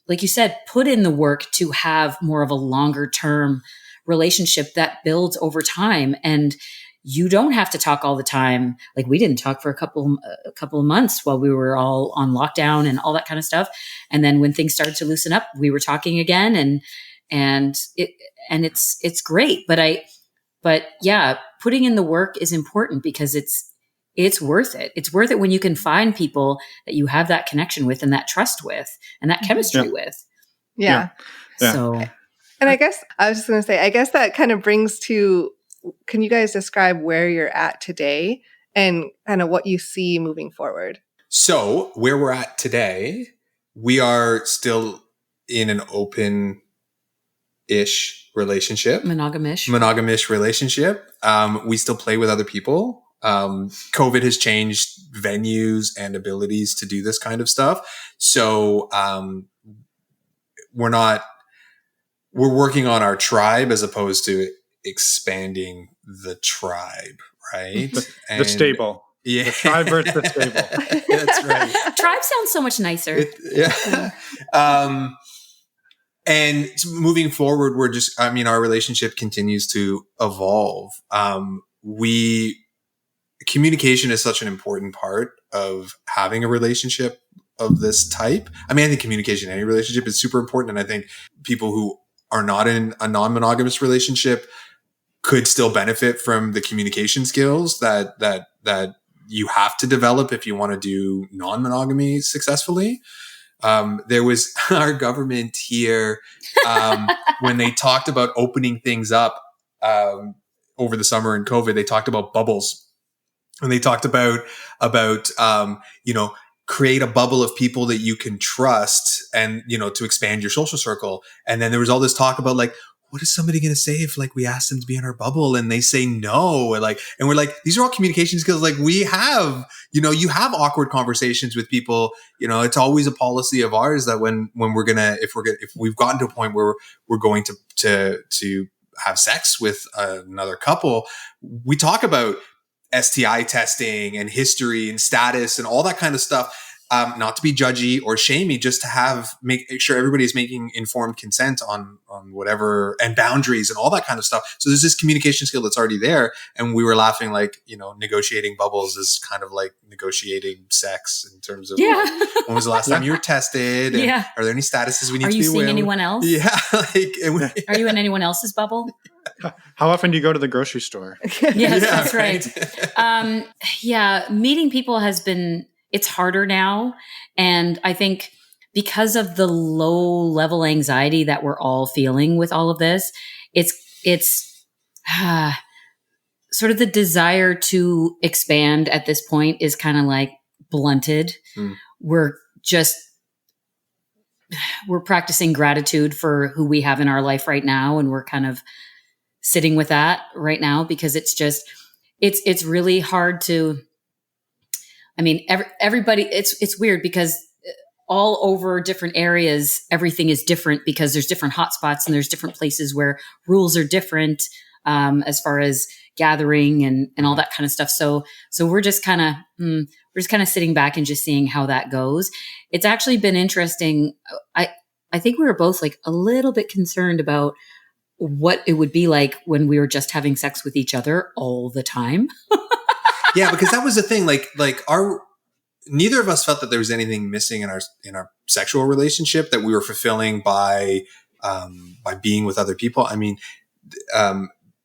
like you said, put in the work to have more of a longer term relationship that builds over time. And you don't have to talk all the time. Like, we didn't talk for a couple of months while we were all on lockdown and all that kind of stuff. And then when things started to loosen up, we were talking again, and it's great. But yeah, putting in the work is important because it's worth it. It's worth it when you can find people that you have that connection with and that trust with and that chemistry with. Yeah. So, and I guess I was just going to say, I guess that kind of brings to, can you guys describe where you're at today and kind of what you see moving forward? So where we're at today, we are still in an open-ish relationship. Monogamish relationship. We still play with other people. COVID has changed venues and abilities to do this kind of stuff. So we're working on our tribe as opposed to expanding the tribe, right? The stable. Yeah. The tribe versus the stable. That's right. Tribe sounds so much nicer. And moving forward, our relationship continues to evolve. Communication is such an important part of having a relationship of this type. I mean, I think communication in any relationship is super important. And I think people who are not in a non-monogamous relationship could still benefit from the communication skills that you have to develop if you want to do non-monogamy successfully. There was our government here when they talked about opening things up over the summer in COVID. They talked about bubbles, and they talked about create a bubble of people that you can trust, and to expand your social circle. And then there was all this talk about like, what is somebody going to say if like we ask them to be in our bubble and they say no? And we're like, these are all communication skills. Like, we have, you have awkward conversations with people. It's always a policy of ours that when if we've gotten to a point where we're going to have sex with another couple, we talk about STI testing and history and status and all that kind of stuff. Not to be judgy or shamey, just to make sure everybody's making informed consent on whatever, and boundaries and all that kind of stuff. So there's this communication skill that's already there. And we were laughing, like, negotiating bubbles is kind of like negotiating sex in terms of when was the last time you were tested? And are there any statuses we need to be aware of? Are you seeing anyone else? Yeah. Are you in anyone else's bubble? How often do you go to the grocery store? Yes, that's right. Meeting people it's harder now. And I think because of the low level anxiety that we're all feeling with all of this, it's sort of the desire to expand at this point is kind of like blunted. We're practicing gratitude for who we have in our life right now. And we're kind of sitting with that right now because it's really hard to, I mean, everybody, it's weird because all over different areas, everything is different because there's different hotspots and there's different places where rules are different as far as gathering and all that kind of stuff. So we're just kind of sitting back and just seeing how that goes. It's actually been interesting. I think we were both like a little bit concerned about what it would be like when we were just having sex with each other all the time. Yeah, because that was the thing. Like neither of us felt that there was anything missing in our sexual relationship that we were fulfilling by being with other people. I mean,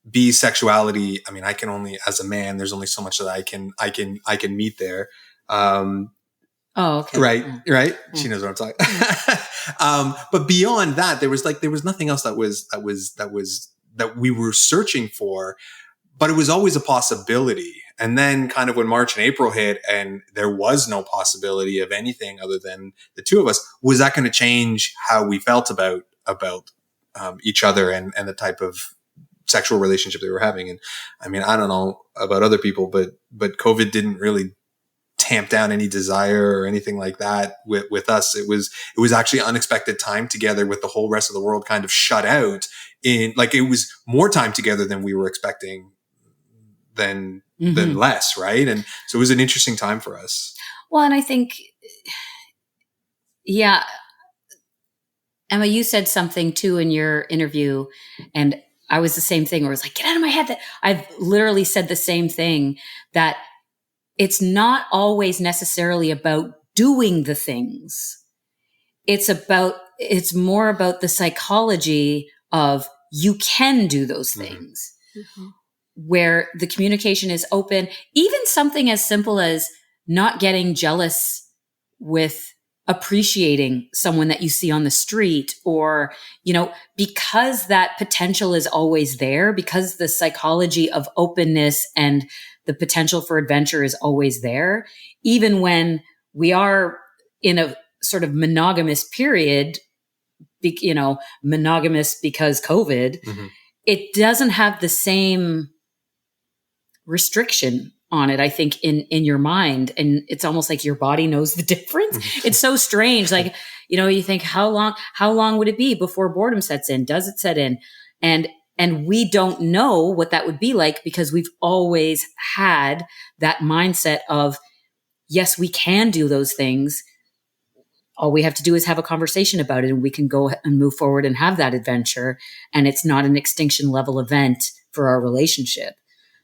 bisexuality. I mean, I can only, as a man, there's only so much that I can meet there. Oh, okay. Right. Yeah. Right. Yeah. She knows what I'm talking. But beyond that, there was nothing else that we were searching for, but it was always a possibility. And then kind of when March and April hit and there was no possibility of anything other than the two of us, was that going to change how we felt about each other and the type of sexual relationship they were having? And I mean, I don't know about other people, but COVID didn't really tamp down any desire or anything like that with us. It was actually unexpected time together with the whole rest of the world kind of shut out. It was more time together than we were expecting than less, right? And so it was an interesting time for us. Well, and I think, yeah, Emma, you said something too in your interview, and I was the same thing where I was like, get out of my head. That I've literally said the same thing, that it's not always necessarily about doing the things. It's more about the psychology of you can do those things. Mm-hmm. Where the communication is open, even something as simple as not getting jealous with appreciating someone that you see on the street, or, because that potential is always there, because the psychology of openness and the potential for adventure is always there, even when we are in a sort of monogamous period, monogamous because COVID, it doesn't have the same restriction on it, I think, in your mind. And it's almost like your body knows the difference. It's so strange. Like, you think, how long would it be before boredom sets in? Does it set in? And we don't know what that would be like, because we've always had that mindset of, yes, we can do those things. All we have to do is have a conversation about it, and we can go and move forward and have that adventure. And it's not an extinction level event for our relationship.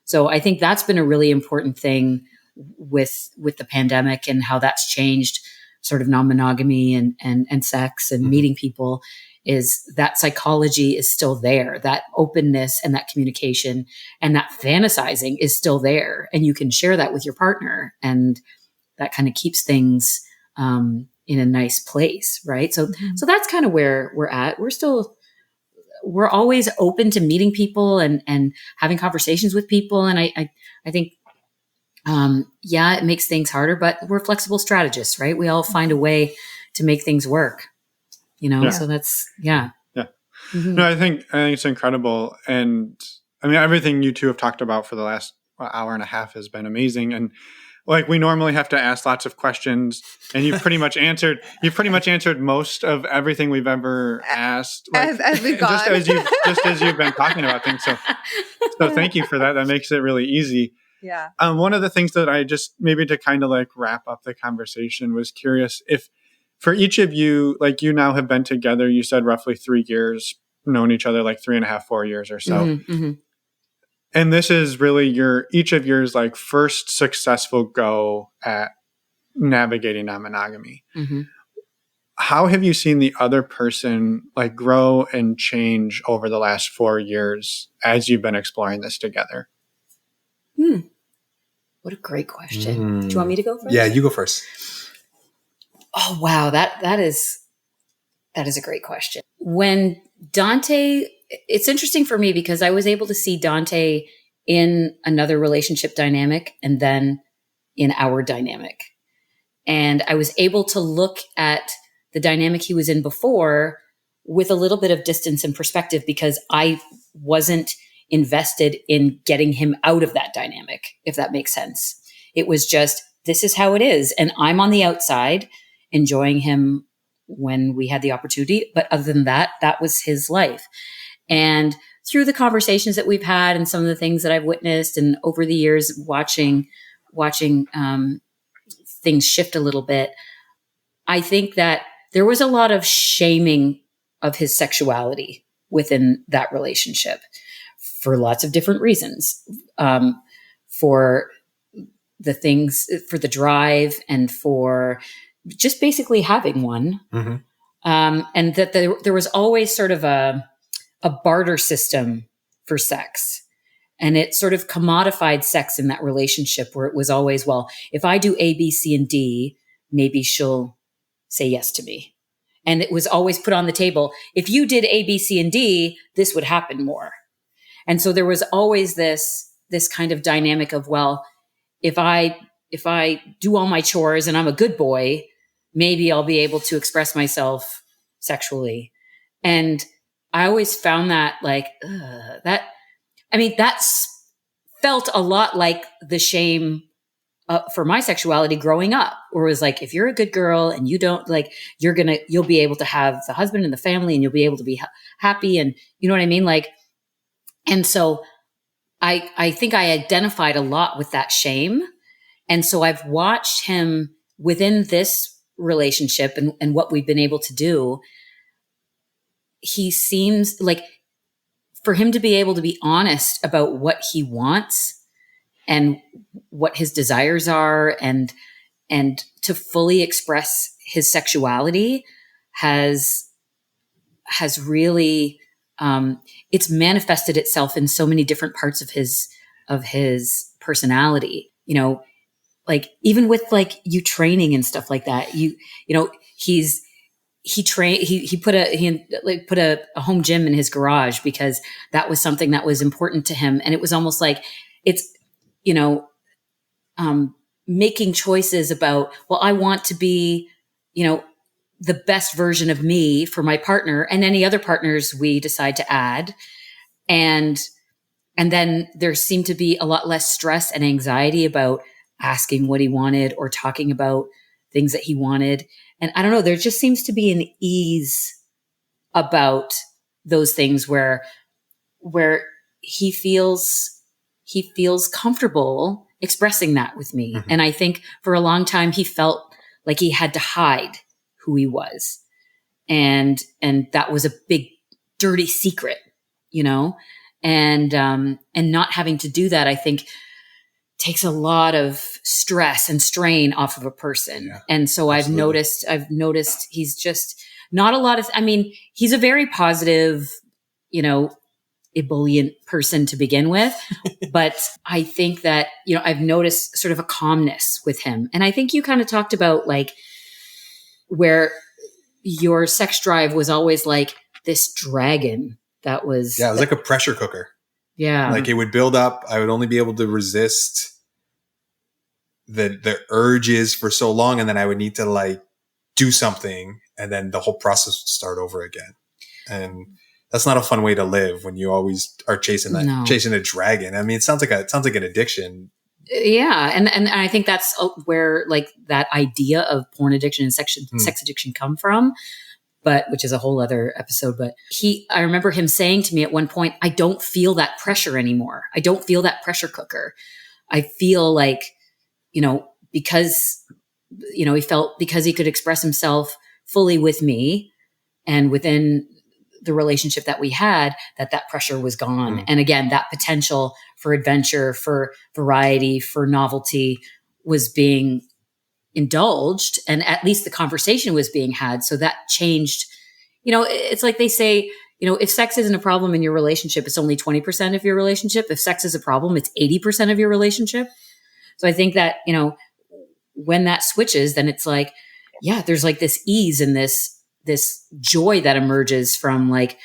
So I think that's been a really important thing with the pandemic, and how that's changed sort of non-monogamy and sex and meeting people, is that psychology is still there. That openness and that communication and that fantasizing is still there. And you can share that with your partner, and that kind of keeps things in a nice place, right? So that's kind of where we're at. We're always open to meeting people and having conversations with people. And I think, it makes things harder, but we're flexible strategists, right? We all find a way to make things work, so that's, yeah. Yeah. No, I think it's incredible. And I mean, everything you two have talked about for the last hour and a half has been amazing. And like, we normally have to ask lots of questions, and you've pretty much answered most of everything we've ever asked. Like, as we've gone. just as you've been talking about things. So thank you for that. That makes it really easy. Yeah. One of the things that I just, maybe to kind of like wrap up the conversation, was curious if for each of you, like, you now have been together, you said roughly 3 years, known each other like 3.5, 4 years or so. And this is really each of yours like first successful go at navigating non-monogamy. How have you seen the other person like grow and change over the last 4 years as you've been exploring this together? What a great question. Do you want me to go first? Yeah, you go first. Oh, wow. That is a great question. When Dante, it's interesting for me because I was able to see Dante in another relationship dynamic and then in our dynamic. And I was able to look at the dynamic he was in before with a little bit of distance and perspective, because I wasn't invested in getting him out of that dynamic, if that makes sense. It was just, this is how it is. And I'm on the outside enjoying him when we had the opportunity. But other than that, that was his life. And through the conversations that we've had and some of the things that I've witnessed, and over the years watching things shift a little bit, I think that there was a lot of shaming of his sexuality within that relationship for lots of different reasons, for the things, for the drive, and for just basically having one. And that there was always sort of a barter system for sex. And it sort of commodified sex in that relationship, where it was always, well, if I do A, B, C, and D, maybe she'll say yes to me. And it was always put on the table. If you did A, B, C, and D, this would happen more. And so there was always this kind of dynamic of, well, if I do all my chores and I'm a good boy, maybe I'll be able to express myself sexually. And I always found that like, that's felt a lot like the shame for my sexuality growing up, where it was like, if you're a good girl and you don't like, you'll be able to have the husband and the family and you'll be able to be happy. And you know what I mean? Like, and so I think I identified a lot with that shame. And so I've watched him within this relationship and what we've been able to do. He seems like, for him to be able to be honest about what he wants and what his desires are and to fully express his sexuality has really, it's manifested itself in so many different parts of his personality, you know, like even with like you training and stuff like that, you know, he put a home gym in his garage because that was something that was important to him. And it was almost like it's, you know, making choices about, well, I want to be, you know, the best version of me for my partner and any other partners we decide to add. And then there seemed to be a lot less stress and anxiety about asking what he wanted or talking about things that he wanted. And I don't know, there just seems to be an ease about those things where he feels comfortable expressing that with me. Mm-hmm. And I think for a long time he felt like he had to hide who he was. And that was a big dirty secret, you know? And not having to do that, I think takes a lot of stress and strain off of a person. Yeah, and so absolutely. I've noticed he's just not a lot of, I mean, he's a very positive, you know, ebullient person to begin with. But I think that, you know, I've noticed sort of a calmness with him. And I think you kind of talked about like where your sex drive was always like this dragon that was. Yeah, it was like a pressure cooker. Yeah. Like it would build up. I would only be able to resist the urges for so long. And then I would need to like do something. And then the whole process would start over again. And that's not a fun way to live when you always are chasing a dragon. I mean, it sounds like an addiction. Yeah. And I think that's where like that idea of porn addiction and sex addiction come from, but which is a whole other episode. But I remember him saying to me at one point, I don't feel that pressure anymore. I don't feel that pressure cooker. I feel like, you know, because, you know, he felt because he could express himself fully with me and within the relationship that we had, that pressure was gone. Mm. And again, that potential for adventure, for variety, for novelty was being indulged, and at least the conversation was being had. So that changed, you know, it's like they say, you know, if sex isn't a problem in your relationship, it's only 20% of your relationship. If sex is a problem, it's 80% of your relationship. So I think that, you know, when that switches, then it's like, yeah, there's like this ease and this joy that emerges from like,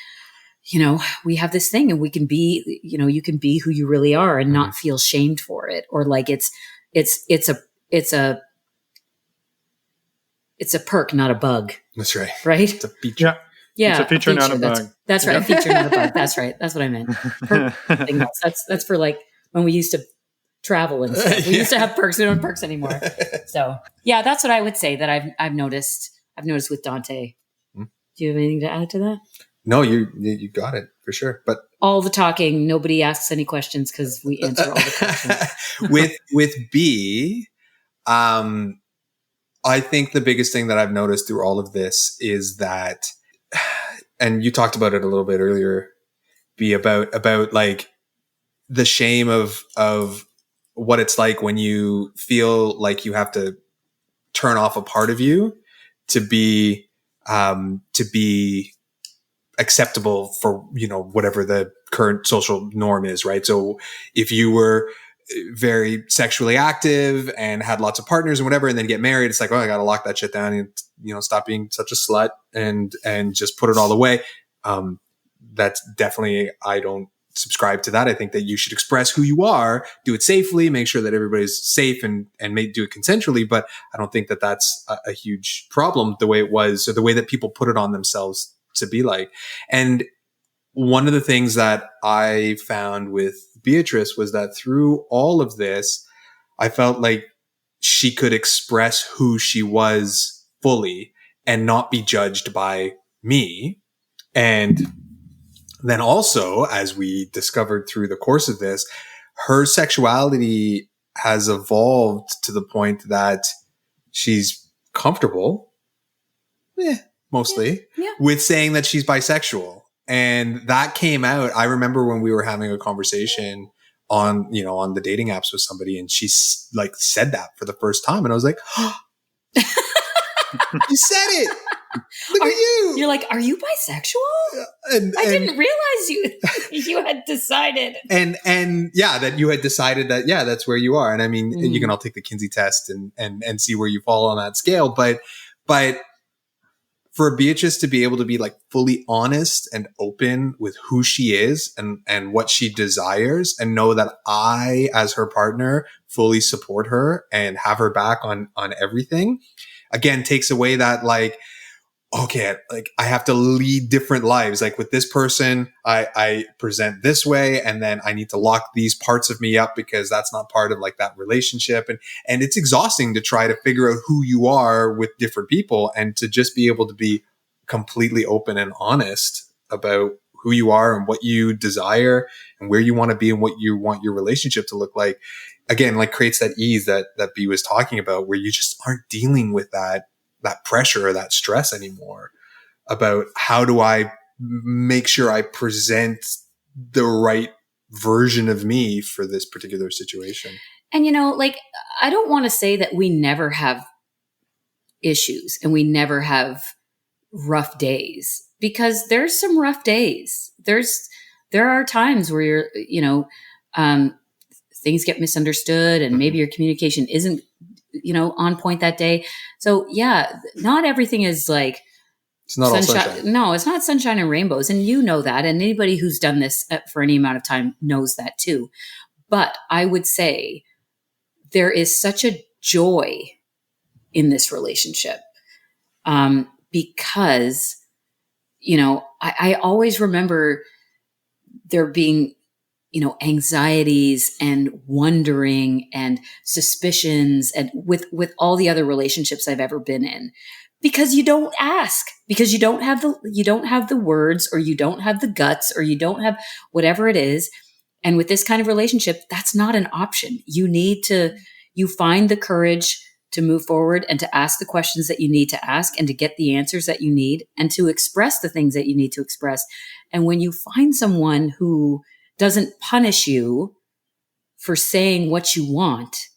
you know, we have this thing and we can be, you know, you can be who you really are and not feel shamed for it. Or like it's a perk, not a bug. That's right. Right? It's a feature. Yeah. It's a feature, not a bug. That's right. A feature, not a bug. That's right. That's what I meant. Perk, that's for like when we used to travel and stuff. We used to have perks. We don't have perks anymore. So yeah, that's what I would say that I've noticed with Dante. Do you have anything to add to that? No, you got it for sure. But all the talking, nobody asks any questions because we answer all the questions. with B, I think the biggest thing that I've noticed through all of this is that, and you talked about it a little bit earlier, B, about like the shame of what it's like when you feel like you have to turn off a part of you to be acceptable for, you know, whatever the current social norm is, right? So if you were very sexually active and had lots of partners and whatever, and then get married. It's like, oh, I got to lock that shit down and, you know, stop being such a slut and just put it all away. That's definitely, I don't subscribe to that. I think that you should express who you are, do it safely, make sure that everybody's safe and do it consensually. But I don't think that that's a huge problem the way it was, or the way that people put it on themselves to be like. And one of the things that I found with Beatrice was that through all of this, I felt like she could express who she was fully and not be judged by me. And then also, as we discovered through the course of this, her sexuality has evolved to the point that she's comfortable, mostly, with saying that she's bisexual. And that came out. I remember when we were having a conversation on the dating apps with somebody, and she like said that for the first time. And I was like, oh, you said it. Look at you. You're like, are you bisexual? I didn't realize you had decided. And yeah, that you had decided that, yeah, that's where you are. And I mean, you can all take the Kinsey test and see where you fall on that scale. But for Beatrice to be able to be like fully honest and open with who she is and what she desires, and know that I, as her partner, fully support her and have her back on everything, again, takes away that like, okay, like I have to lead different lives. Like with this person, I present this way, and then I need to lock these parts of me up because that's not part of like that relationship. And it's exhausting to try to figure out who you are with different people, and to just be able to be completely open and honest about who you are and what you desire and where you want to be and what you want your relationship to look like. Again, like creates that ease that B was talking about, where you just aren't dealing with that pressure or that stress anymore about how do I make sure I present the right version of me for this particular situation. And, like, I don't want to say that we never have issues and we never have rough days, because there's some rough days. There are times where things get misunderstood and maybe your communication isn't, on point that day. So yeah, not everything is like, it's not sunshine. All sunshine. No, it's not sunshine and rainbows. And you know that. And anybody who's done this for any amount of time knows that too. But I would say there is such a joy in this relationship. Because, I always remember there being, anxieties and wondering and suspicions, and with all the other relationships I've ever been in, because you don't ask, because you don't have the words, or you don't have the guts, or you don't have whatever it is. And with this kind of relationship, that's not an option. You find the courage to move forward and to ask the questions that you need to ask, and to get the answers that you need, and to express the things that you need to express. And when you find someone who doesn't punish you for saying what you want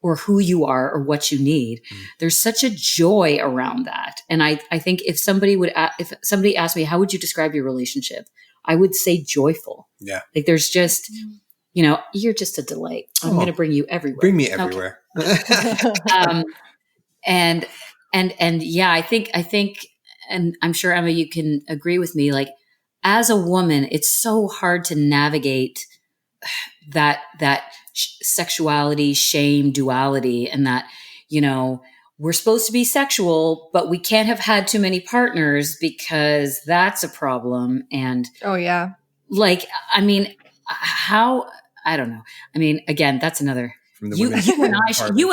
or who you are or what you need, there's such a joy around that. And I think if somebody asked me, how would you describe your relationship? I would say joyful. Yeah. Like there's just, you're just a delight. I'm going to bring you everywhere. Bring me everywhere. Okay. And yeah, I think, and I'm sure Emma, you can agree with me, like, as a woman, it's so hard to navigate that sexuality, shame, duality, and that, we're supposed to be sexual, but we can't have had too many partners because that's a problem. And oh yeah, like, I mean, I don't know. I mean, again, that's another. You and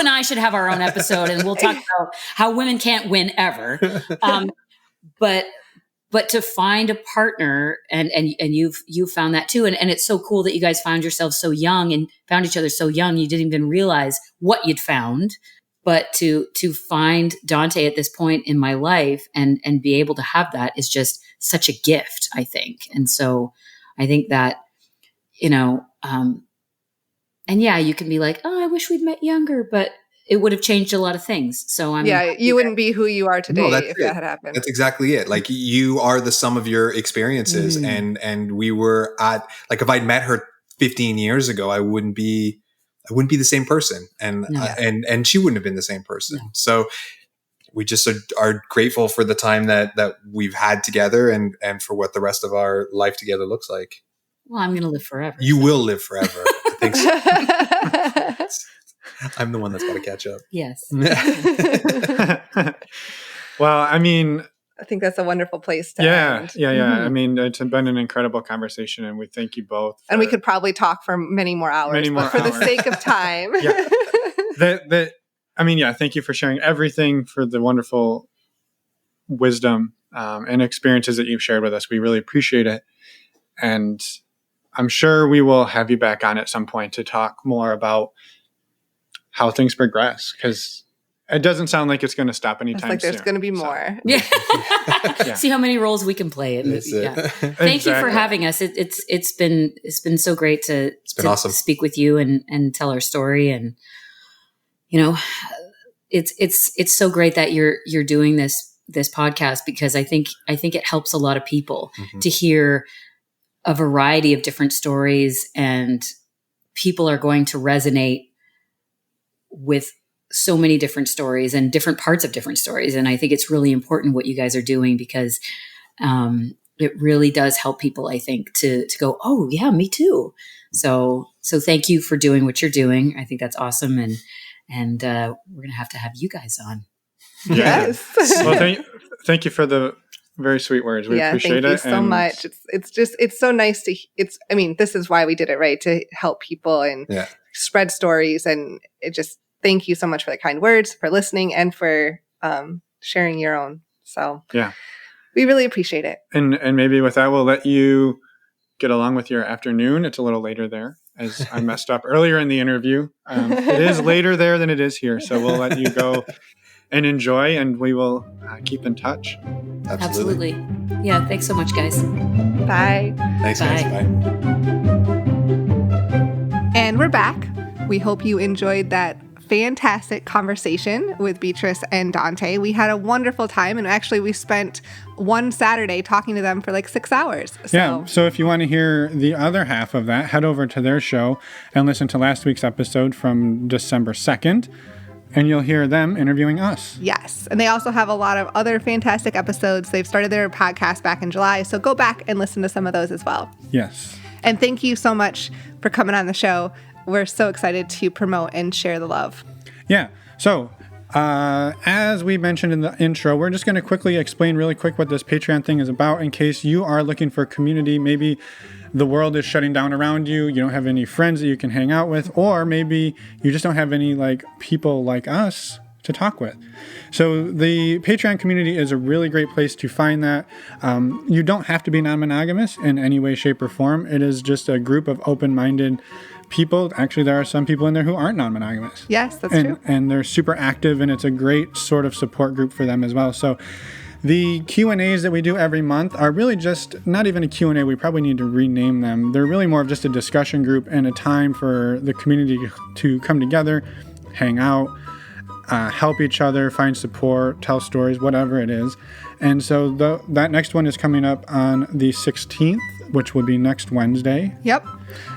I should have our own episode, and we'll talk about how women can't win ever. But to find a partner, and you've found that too. And it's so cool that you guys found yourselves so young and found each other so young. You didn't even realize what you'd found. But to find Dante at this point in my life and be able to have that is just such a gift, I think. And so I think that, and yeah, you can be like, oh, I wish we'd met younger, but it would have changed a lot of things. So you wouldn't be who you are today if that had happened. That's exactly it. Like you are the sum of your experiences. And we were at, like, if I'd met her 15 years ago, I wouldn't be I wouldn't be the same person, and No. and she wouldn't have been the same person. No. So we just are grateful for the time that we've had together, and for what the rest of our life together looks like. Well, I'm going to live forever. You will live forever. I think so. I'm the one that's got to catch up. Yes. Well, I mean, I think that's a wonderful place to yeah. end. I mean, it's been an incredible conversation, and we thank you both. And we could probably talk for many more hours, but for the sake of time. Thank you for sharing everything, for the wonderful wisdom and experiences that you've shared with us. We really appreciate it. And I'm sure we will have you back on at some point to talk more about how things progress, because it doesn't sound like it's going to stop anytime soon. It's like there's going to be more. Yeah. See how many roles we can play. Thank you for having us. It's been so great to awesome. Speak with you and tell our story. And it's so great that you're doing this podcast, because I think it helps a lot of people to hear a variety of different stories, and people are going to resonate with so many different stories and different parts of different stories. And I think it's really important what you guys are doing, because it really does help people, I think, to go, oh yeah, me too. So thank you for doing what you're doing. I think that's awesome. And we're going to have you guys on. Yes. Well, thank you for the very sweet words. We appreciate it. Thank you so much. It's so nice to, this is why we did it, right? To help people and spread stories. And thank you so much for the kind words, for listening, and for sharing your own. So we really appreciate it. And maybe with that, we'll let you get along with your afternoon. It's a little later there, as I messed up earlier in the interview. It is later there than it is here. So we'll let you go and enjoy, and we will keep in touch. Absolutely. Yeah. Thanks so much, guys. Bye. Thanks, guys. Bye. And we're back. We hope you enjoyed that fantastic conversation with Beatrice and Dante. We had a wonderful time, and actually we spent one Saturday talking to them for like 6 hours. So if you want to hear the other half of that, head over to their show and listen to last week's episode from December 2nd, and you'll hear them interviewing us. Yes, and they also have a lot of other fantastic episodes. They've started their podcast back in July, so go back and listen to some of those as well. Yes. And thank you so much for coming on the show. We're so excited to promote and share the love. Yeah. So, as we mentioned in the intro, we're just going to quickly explain really quick what this Patreon thing is about, in case you are looking for a community. Maybe the world is shutting down around you. You don't have any friends that you can hang out with, or maybe you just don't have any people like us to talk with. So the Patreon community is a really great place to find that. You don't have to be non-monogamous in any way, shape, or form. It is just a group of open-minded people. Actually, there are some people in there who aren't non-monogamous. Yes, that's true. And they're super active, and it's a great sort of support group for them as well. So the Q&As that we do every month are really just not even a Q&A. We probably need to rename them. They're really more of just a discussion group and a time for the community to come together, hang out, help each other, find support, tell stories, whatever it is. And so that next one is coming up on the 16th, which will be next Wednesday. Yep.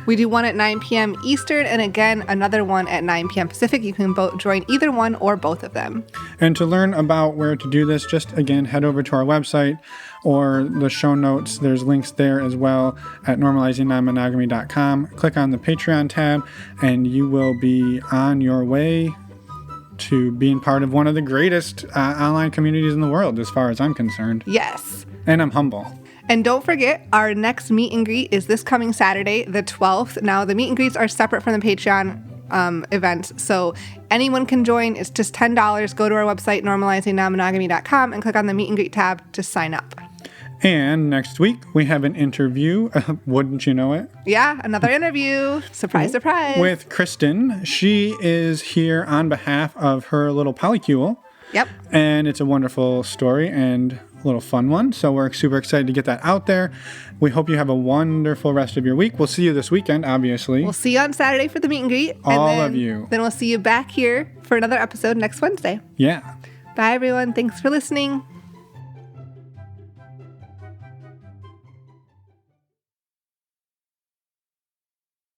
We do one at 9 p.m. Eastern, and again, another one at 9 p.m. Pacific. You can join either one or both of them. And to learn about where to do this, just again, head over to our website or the show notes. There's links there as well at normalizingnonmonogamy.com. Click on the Patreon tab, and you will be on your way to being part of one of the greatest online communities in the world, as far as I'm concerned. Yes. And I'm humble. And don't forget, our next meet and greet is this coming Saturday, the 12th. Now, the meet and greets are separate from the Patreon events, so anyone can join. It's just $10. Go to our website, normalizingnonmonogamy.com, and click on the meet and greet tab to sign up. And next week, we have an interview. Wouldn't you know it? Yeah, another interview. Surprise, surprise. With Kristen. She is here on behalf of her little polycule. Yep. And it's a wonderful story and a little fun one. So we're super excited to get that out there. We hope you have a wonderful rest of your week. We'll see you this weekend, obviously. We'll see you on Saturday for the meet and greet. All of you. Then we'll see you back here for another episode next Wednesday. Yeah. Bye, everyone. Thanks for listening.